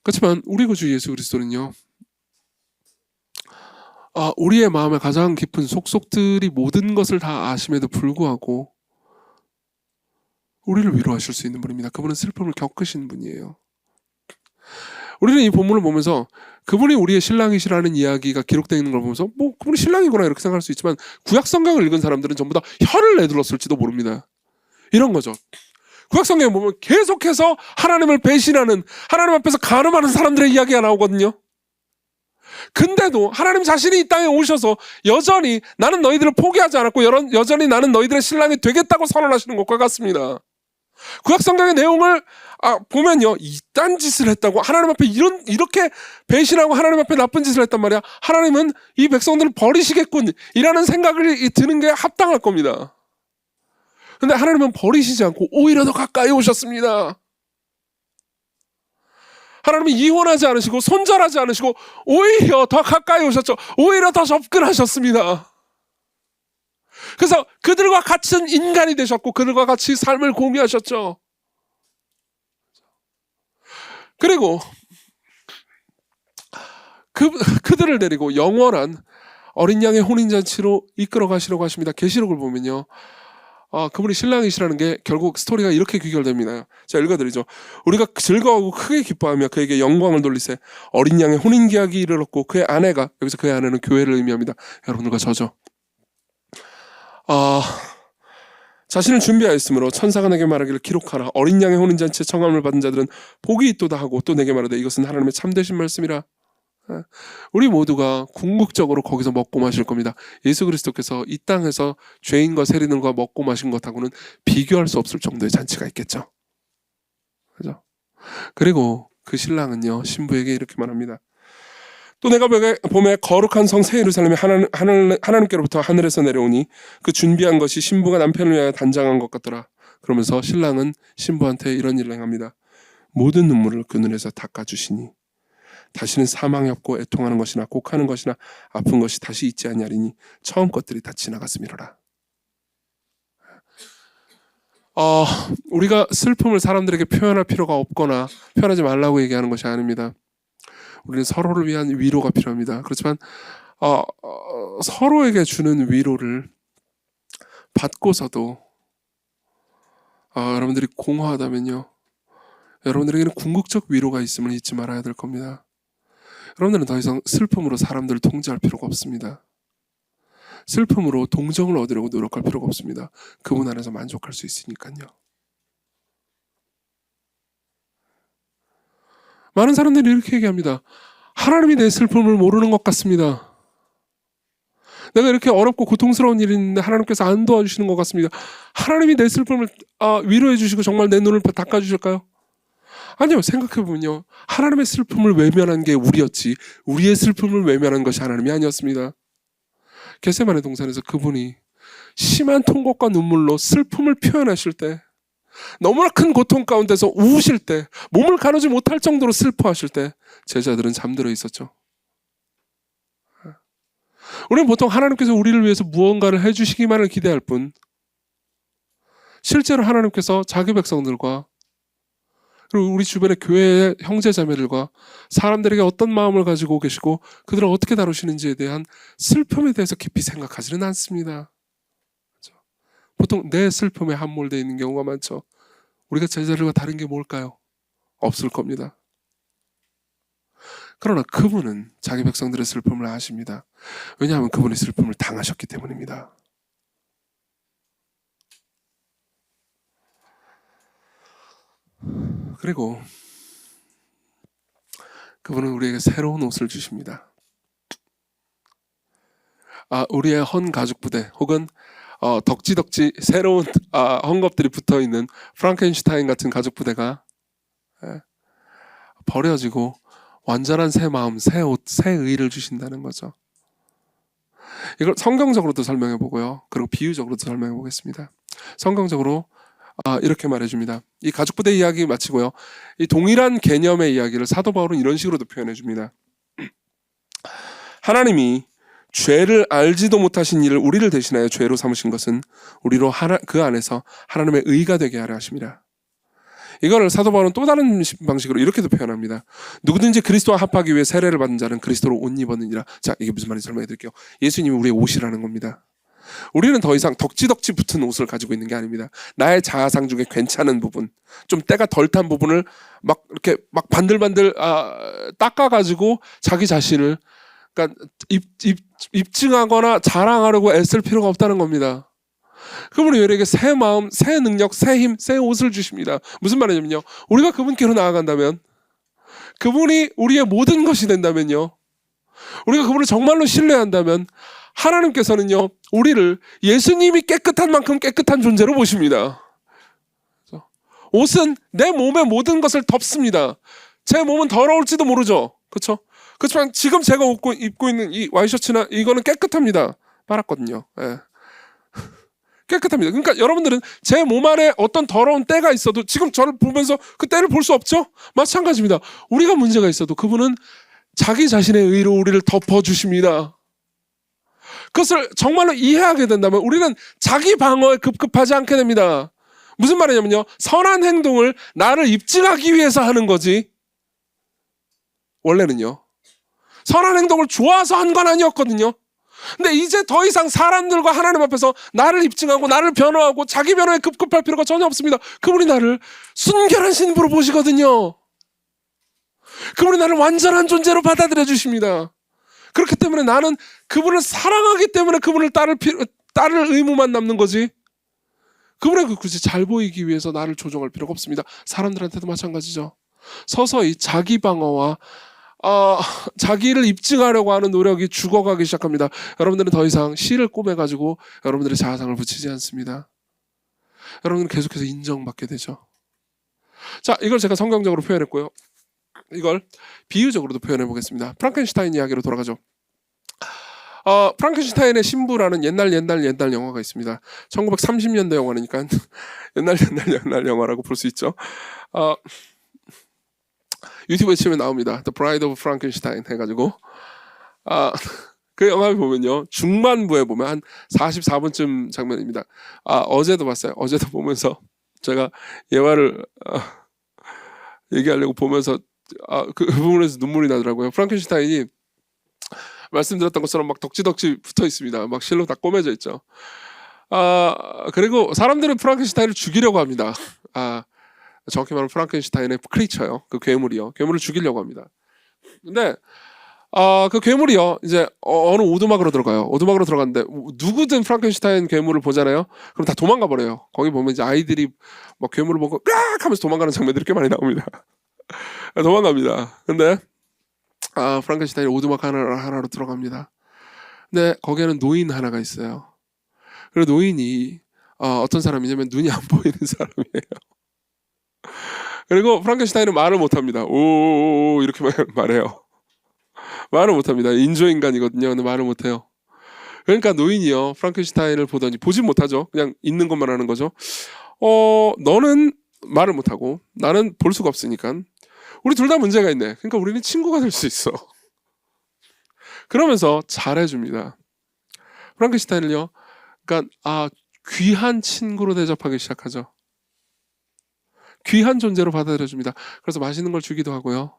그렇지만 우리 구주 예수 그리스도는요, 우리의 마음의 가장 깊은 속속들이 모든 것을 다 아심에도 불구하고 우리를 위로하실 수 있는 분입니다. 그분은 슬픔을 겪으신 분이에요. 우리는 이 본문을 보면서 그분이 우리의 신랑이시라는 이야기가 기록되어 있는 걸 보면서 그분이 신랑이구나 이렇게 생각할 수 있지만, 구약 성경을 읽은 사람들은 전부 다 혀를 내둘렀을지도 모릅니다. 이런 거죠. 구약 성경에 보면 계속해서 하나님을 배신하는, 하나님 앞에서 간음하는 사람들의 이야기가 나오거든요. 근데도 하나님 자신이 이 땅에 오셔서 여전히 나는 너희들을 포기하지 않았고 여전히 나는 너희들의 신랑이 되겠다고 선언하시는 것과 같습니다. 구약 성경의 내용을 보면요, 이딴 짓을 했다고, 하나님 앞에 이렇게 배신하고 하나님 앞에 나쁜 짓을 했단 말이야. 하나님은 이 백성들을 버리시겠군 이라는 생각이 드는 게 합당할 겁니다. 근데 하나님은 버리시지 않고 오히려 더 가까이 오셨습니다. 하나님은 이혼하지 않으시고 손절하지 않으시고 오히려 더 가까이 오셨죠. 오히려 더 접근하셨습니다. 그래서 그들과 같은 인간이 되셨고 그들과 같이 삶을 공유하셨죠. 그리고 그들을 데리고 영원한 어린 양의 혼인잔치로 이끌어 가시려고 하십니다. 계시록을 보면요, 그분이 신랑이시라는 게 결국 스토리가 이렇게 귀결됩니다. 제가 읽어드리죠. 우리가 즐거워하고 크게 기뻐하며 그에게 영광을 돌리세. 어린 양의 혼인 계약이 이르렀고 그의 아내가, 여기서 그의 아내는 교회를 의미합니다. 여러분들과 저죠. 자신을 준비하였으므로 천사가 내게 말하기를 기록하라. 어린 양의 혼인잔치에 청함을 받은 자들은 복이 있도다 하고 또 내게 말하되 이것은 하나님의 참되신 말씀이라. 우리 모두가 궁극적으로 거기서 먹고 마실 겁니다. 예수 그리스도께서 이 땅에서 죄인과 세리들과 먹고 마신 것하고는 비교할 수 없을 정도의 잔치가 있겠죠. 그죠? 그리고 그 신랑은요, 신부에게 이렇게 말합니다. 또 내가 봄에 거룩한 성 새 예루살렘이 하나님께로부터 하늘에서 내려오니 그 준비한 것이 신부가 남편을 위하여 단장한 것 같더라. 그러면서 신랑은 신부한테 이런 일을 행합니다. 모든 눈물을 그 눈에서 닦아주시니 다시는 사망이 없고 애통하는 것이나 곡하는 것이나 아픈 것이 다시 있지 아니하리니 처음 것들이 다 지나갔음이로라. 우리가 슬픔을 사람들에게 표현할 필요가 없거나 표현하지 말라고 얘기하는 것이 아닙니다. 우리는 서로를 위한 위로가 필요합니다. 그렇지만 서로에게 주는 위로를 받고서도 여러분들이 공허하다면요, 여러분들에게는 궁극적 위로가 있음을 잊지 말아야 될 겁니다. 여러분들은 더 이상 슬픔으로 사람들을 통제할 필요가 없습니다. 슬픔으로 동정을 얻으려고 노력할 필요가 없습니다. 그분 안에서 만족할 수 있으니까요. 많은 사람들이 이렇게 얘기합니다. 하나님이 내 슬픔을 모르는 것 같습니다. 내가 이렇게 어렵고 고통스러운 일이 있는데 하나님께서 안 도와주시는 것 같습니다. 하나님이 내 슬픔을 위로해 주시고 정말 내 눈을 닦아주실까요? 아니요. 생각해보면요, 하나님의 슬픔을 외면한 게 우리였지 우리의 슬픔을 외면한 것이 하나님이 아니었습니다. 겟세마네 동산에서 그분이 심한 통곡과 눈물로 슬픔을 표현하실 때, 너무나 큰 고통 가운데서 우우실 때, 몸을 가누지 못할 정도로 슬퍼하실 때 제자들은 잠들어 있었죠. 우리는 보통 하나님께서 우리를 위해서 무언가를 해주시기만을 기대할 뿐, 실제로 하나님께서 자기 백성들과 그리고 우리 주변의 교회의 형제자매들과 사람들에게 어떤 마음을 가지고 계시고 그들을 어떻게 다루시는지에 대한 슬픔에 대해서 깊이 생각하지는 않습니다. 보통 내 슬픔에 함몰되어 있는 경우가 많죠. 우리가 제자들과 다른 게 뭘까요? 없을 겁니다. 그러나 그분은 자기 백성들의 슬픔을 아십니다. 왜냐하면 그분의 슬픔을 당하셨기 때문입니다. 그리고 그분은 우리에게 새로운 옷을 주십니다. 우리의 헌 가죽 부대 혹은 덕지덕지 새로운 헝겊들이 붙어있는 프랑켄슈타인 같은 가죽 부대가 버려지고 완전한 새 마음, 새 옷, 새 의를 주신다는 거죠. 이걸 성경적으로도 설명해 보고요, 그리고 비유적으로도 설명해 보겠습니다. 성경적으로 이렇게 말해줍니다. 이 가죽부대 이야기 마치고요, 이 동일한 개념의 이야기를 사도 바울은 이런 식으로도 표현해 줍니다. 하나님이 죄를 알지도 못하신 이를 우리를 대신하여 죄로 삼으신 것은 우리로 그 안에서 하나님의 의가 되게 하려 하심이라. 이거를 사도 바울은 또 다른 방식으로 이렇게도 표현합니다. 누구든지 그리스도와 합하기 위해 세례를 받은 자는 그리스도로 옷 입었느니라. 자, 이게 무슨 말인지 설명해 드릴게요. 예수님이 우리의 옷이라는 겁니다. 우리는 더 이상 덕지덕지 붙은 옷을 가지고 있는 게 아닙니다. 나의 자아상 중에 괜찮은 부분, 좀 때가 덜 탄 부분을 막 이렇게 막 반들반들 닦아가지고 자기 자신을 그러니까 입증하거나 자랑하려고 애쓸 필요가 없다는 겁니다. 그분이 우리에게 새 마음, 새 능력, 새 힘, 새 옷을 주십니다. 무슨 말이냐면요, 우리가 그분께로 나아간다면, 그분이 우리의 모든 것이 된다면요, 우리가 그분을 정말로 신뢰한다면 하나님께서는요, 우리를 예수님이 깨끗한 만큼 깨끗한 존재로 보십니다. 옷은 내 몸의 모든 것을 덮습니다. 제 몸은 더러울지도 모르죠. 그렇죠? 그렇지만 지금 제가 입고 있는 이 와이셔츠나 이거는 깨끗합니다. 빨았거든요. 예. 깨끗합니다. 그러니까 여러분들은 제 몸 안에 어떤 더러운 때가 있어도 지금 저를 보면서 그 때를 볼 수 없죠? 마찬가지입니다. 우리가 문제가 있어도 그분은 자기 자신의 의로 우리를 덮어주십니다. 그것을 정말로 이해하게 된다면 우리는 자기 방어에 급급하지 않게 됩니다. 무슨 말이냐면요, 선한 행동을 나를 입증하기 위해서 하는 거지, 원래는요, 선한 행동을 좋아서 한 건 아니었거든요. 근데 이제 더 이상 사람들과 하나님 앞에서 나를 입증하고 나를 변호하고 자기 변호에 급급할 필요가 전혀 없습니다. 그분이 나를 순결한 신부로 보시거든요. 그분이 나를 완전한 존재로 받아들여 주십니다. 그렇기 때문에 나는 그분을 사랑하기 때문에 그분을 따를 의무만 남는 거지, 그분에게 굳이 잘 보이기 위해서 나를 조종할 필요가 없습니다. 사람들한테도 마찬가지죠. 서서히 자기 방어와 자기를 입증하려고 하는 노력이 죽어가기 시작합니다. 여러분들은 더 이상 실을 꼬매가지고 여러분들의 자아상을 붙이지 않습니다. 여러분들은 계속해서 인정받게 되죠. 자, 이걸 제가 성경적으로 표현했고요. 이걸 비유적으로도 표현해 보겠습니다. 프랑켄슈타인 이야기로 돌아가죠. 프랑켄슈타인의 신부라는 옛날 영화가 있습니다. 1930년대 영화니까 옛날 영화라고 볼 수 있죠. 유튜브에 치면 나옵니다. The Bride of Frankenstein 해가지고 그 영화를 보면요, 중반부에 보면 한 44분쯤 장면입니다. 어제도 봤어요. 어제도 보면서 제가 예화를 얘기하려고 보면서 그 부분에서 눈물이 나더라고요. 프랑켄슈타인이 말씀드렸던 것처럼 막 덕지덕지 붙어 있습니다. 막 실로 다 꼬매져 있죠. 그리고 사람들은 프랑켄슈타인을 죽이려고 합니다. 정확히 말하면 프랑켄슈타인의 크리처요. 그 괴물이요. 괴물을 죽이려고 합니다. 근데 그 괴물이요, 이제 어느 오두막으로 들어가요. 오두막으로 들어갔는데 누구든 프랑켄슈타인 괴물을 보잖아요. 그럼 다 도망가 버려요. 거기 보면 이제 아이들이 막 괴물을 보고 깍 하면서 도망가는 장면들이 꽤 많이 나옵니다. 도망갑니다. 근데 프랑켄슈타인이 오두막 하나로 들어갑니다. 근데 거기에는 노인 하나가 있어요. 그리고 노인이 어떤 사람이냐면 눈이 안 보이는 사람이에요. 그리고 프랑켄슈타인은 말을 못합니다. 오 이렇게 말해요. 말을 못합니다. 인조인간이거든요. 근데 말을 못해요. 그러니까 노인이요, 프랑켄슈타인을 보더니, 보진 못하죠. 그냥 있는 것만 하는 거죠. 너는 말을 못하고 나는 볼 수가 없으니까 우리 둘 다 문제가 있네. 그러니까 우리는 친구가 될 수 있어. 그러면서 잘해줍니다. 프랑켄슈타인을요, 그러니까 귀한 친구로 대접하기 시작하죠. 귀한 존재로 받아들여줍니다. 그래서 맛있는 걸 주기도 하고요.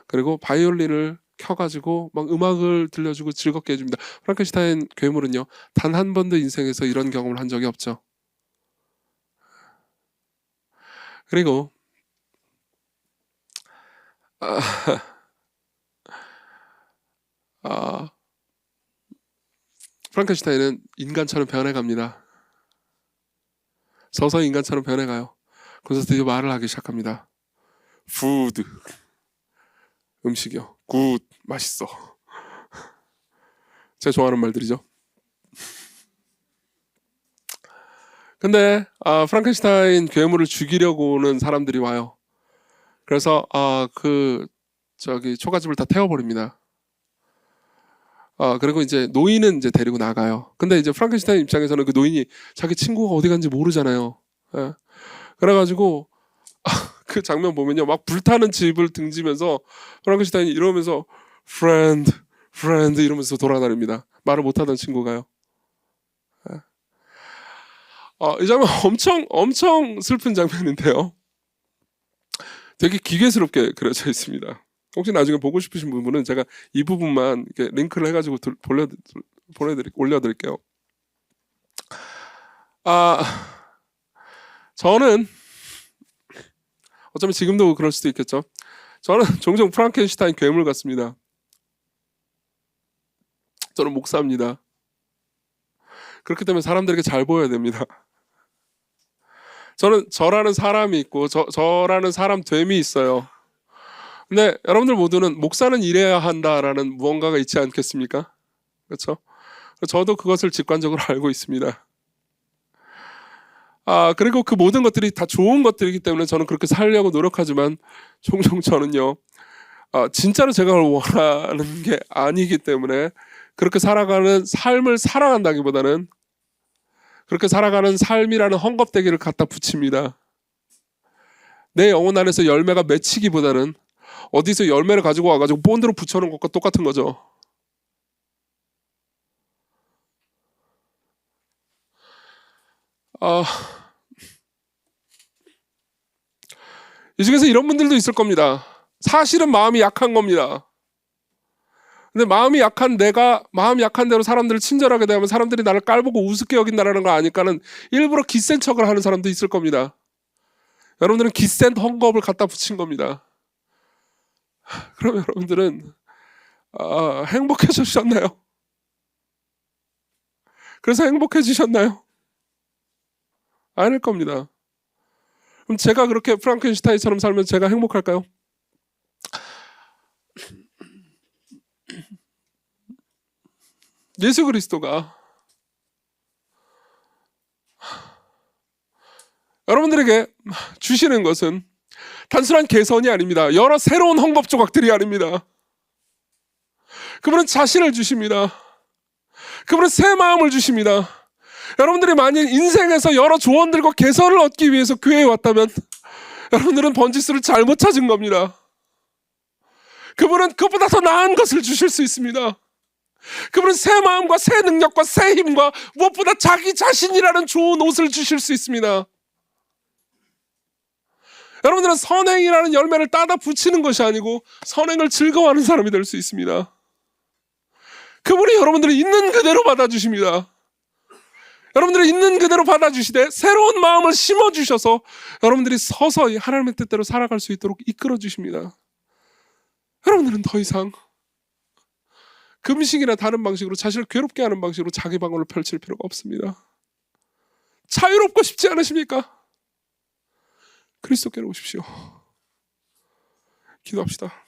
그리고 바이올린을 켜가지고 막 음악을 들려주고 즐겁게 해줍니다. 프랑켄슈타인 괴물은요, 단 한 번도 인생에서 이런 경험을 한 적이 없죠. 그리고 프랑켄슈타인은 인간처럼 변해갑니다. 서서히 인간처럼 변해가요. 그래서 드디어 말을 하기 시작합니다. 푸드, 음식이요. 굿, 맛있어. 제가 좋아하는 말들이죠. 근데 프랑켄슈타인 괴물을 죽이려고 오는 사람들이 와요. 그래서 초가집을 다 태워버립니다. 그리고 이제 노인은 이제 데리고 나가요. 근데 이제 프랑켄슈타인 입장에서는 그 노인이 자기 친구가 어디 간지 모르잖아요. 예. 그래가지고 그 장면 보면요, 막 불타는 집을 등지면서 프랑켄슈타인이 이러면서 friend 이러면서 돌아다닙니다. 말을 못하던 친구가요. 예. 이 장면 엄청 슬픈 장면인데요, 되게 기괴스럽게 그려져 있습니다. 혹시 나중에 보고 싶으신 부분은 제가 이 부분만 이렇게 링크를 해가지고 올려드릴게요. 저는 어쩌면 지금도 그럴 수도 있겠죠. 저는 종종 프랑켄슈타인 괴물 같습니다. 저는 목사입니다. 그렇기 때문에 사람들에게 잘 보여야 됩니다. 저는 저라는 사람이 있고 저라는 사람됨이 있어요. 근데 여러분들 모두는 목사는 이래야 한다라는 무언가가 있지 않겠습니까? 그렇죠? 저도 그것을 직관적으로 알고 있습니다. 그리고 그 모든 것들이 다 좋은 것들이기 때문에 저는 그렇게 살려고 노력하지만 종종 저는요, 진짜로 제가 원하는 게 아니기 때문에 그렇게 살아가는 삶을 살아간다기보다는 그렇게 살아가는 삶이라는 헝겊대기를 갖다 붙입니다. 내 영혼 안에서 열매가 맺히기보다는 어디서 열매를 가지고 와가지고 본드로 붙여놓은 것과 똑같은 거죠. 이 중에서 이런 분들도 있을 겁니다. 사실은 마음이 약한 겁니다. 근데 마음이 약한 대로 사람들을 친절하게 대하면 사람들이 나를 깔보고 우습게 여긴다라는 걸 아니까는 일부러 기센 척을 하는 사람도 있을 겁니다. 여러분들은 기센 헝겊을 갖다 붙인 겁니다. 그럼 여러분들은 행복해지셨나요? 그래서 행복해지셨나요? 아닐 겁니다. 그럼 제가 그렇게 프랑켄슈타인처럼 살면 제가 행복할까요? 예수 그리스도가 여러분들에게 주시는 것은 단순한 개선이 아닙니다. 여러 새로운 헌법 조각들이 아닙니다. 그분은 자신을 주십니다. 그분은 새 마음을 주십니다. 여러분들이 만일 인생에서 여러 조언들과 개선을 얻기 위해서 교회에 왔다면 여러분들은 번지수를 잘못 찾은 겁니다. 그분은 그보다 더 나은 것을 주실 수 있습니다. 그분은 새 마음과 새 능력과 새 힘과 무엇보다 자기 자신이라는 좋은 옷을 주실 수 있습니다. 여러분들은 선행이라는 열매를 따다 붙이는 것이 아니고 선행을 즐거워하는 사람이 될 수 있습니다. 그분이 여러분들을 있는 그대로 받아주십니다. 여러분들이 있는 그대로 받아주시되 새로운 마음을 심어주셔서 여러분들이 서서히 하나님의 뜻대로 살아갈 수 있도록 이끌어주십니다. 여러분들은 더 이상 금식이나 다른 방식으로 자신을 괴롭게 하는 방식으로 자기 방어를 펼칠 필요가 없습니다. 자유롭고 싶지 않으십니까? 그리스도께로 오십시오. 기도합시다.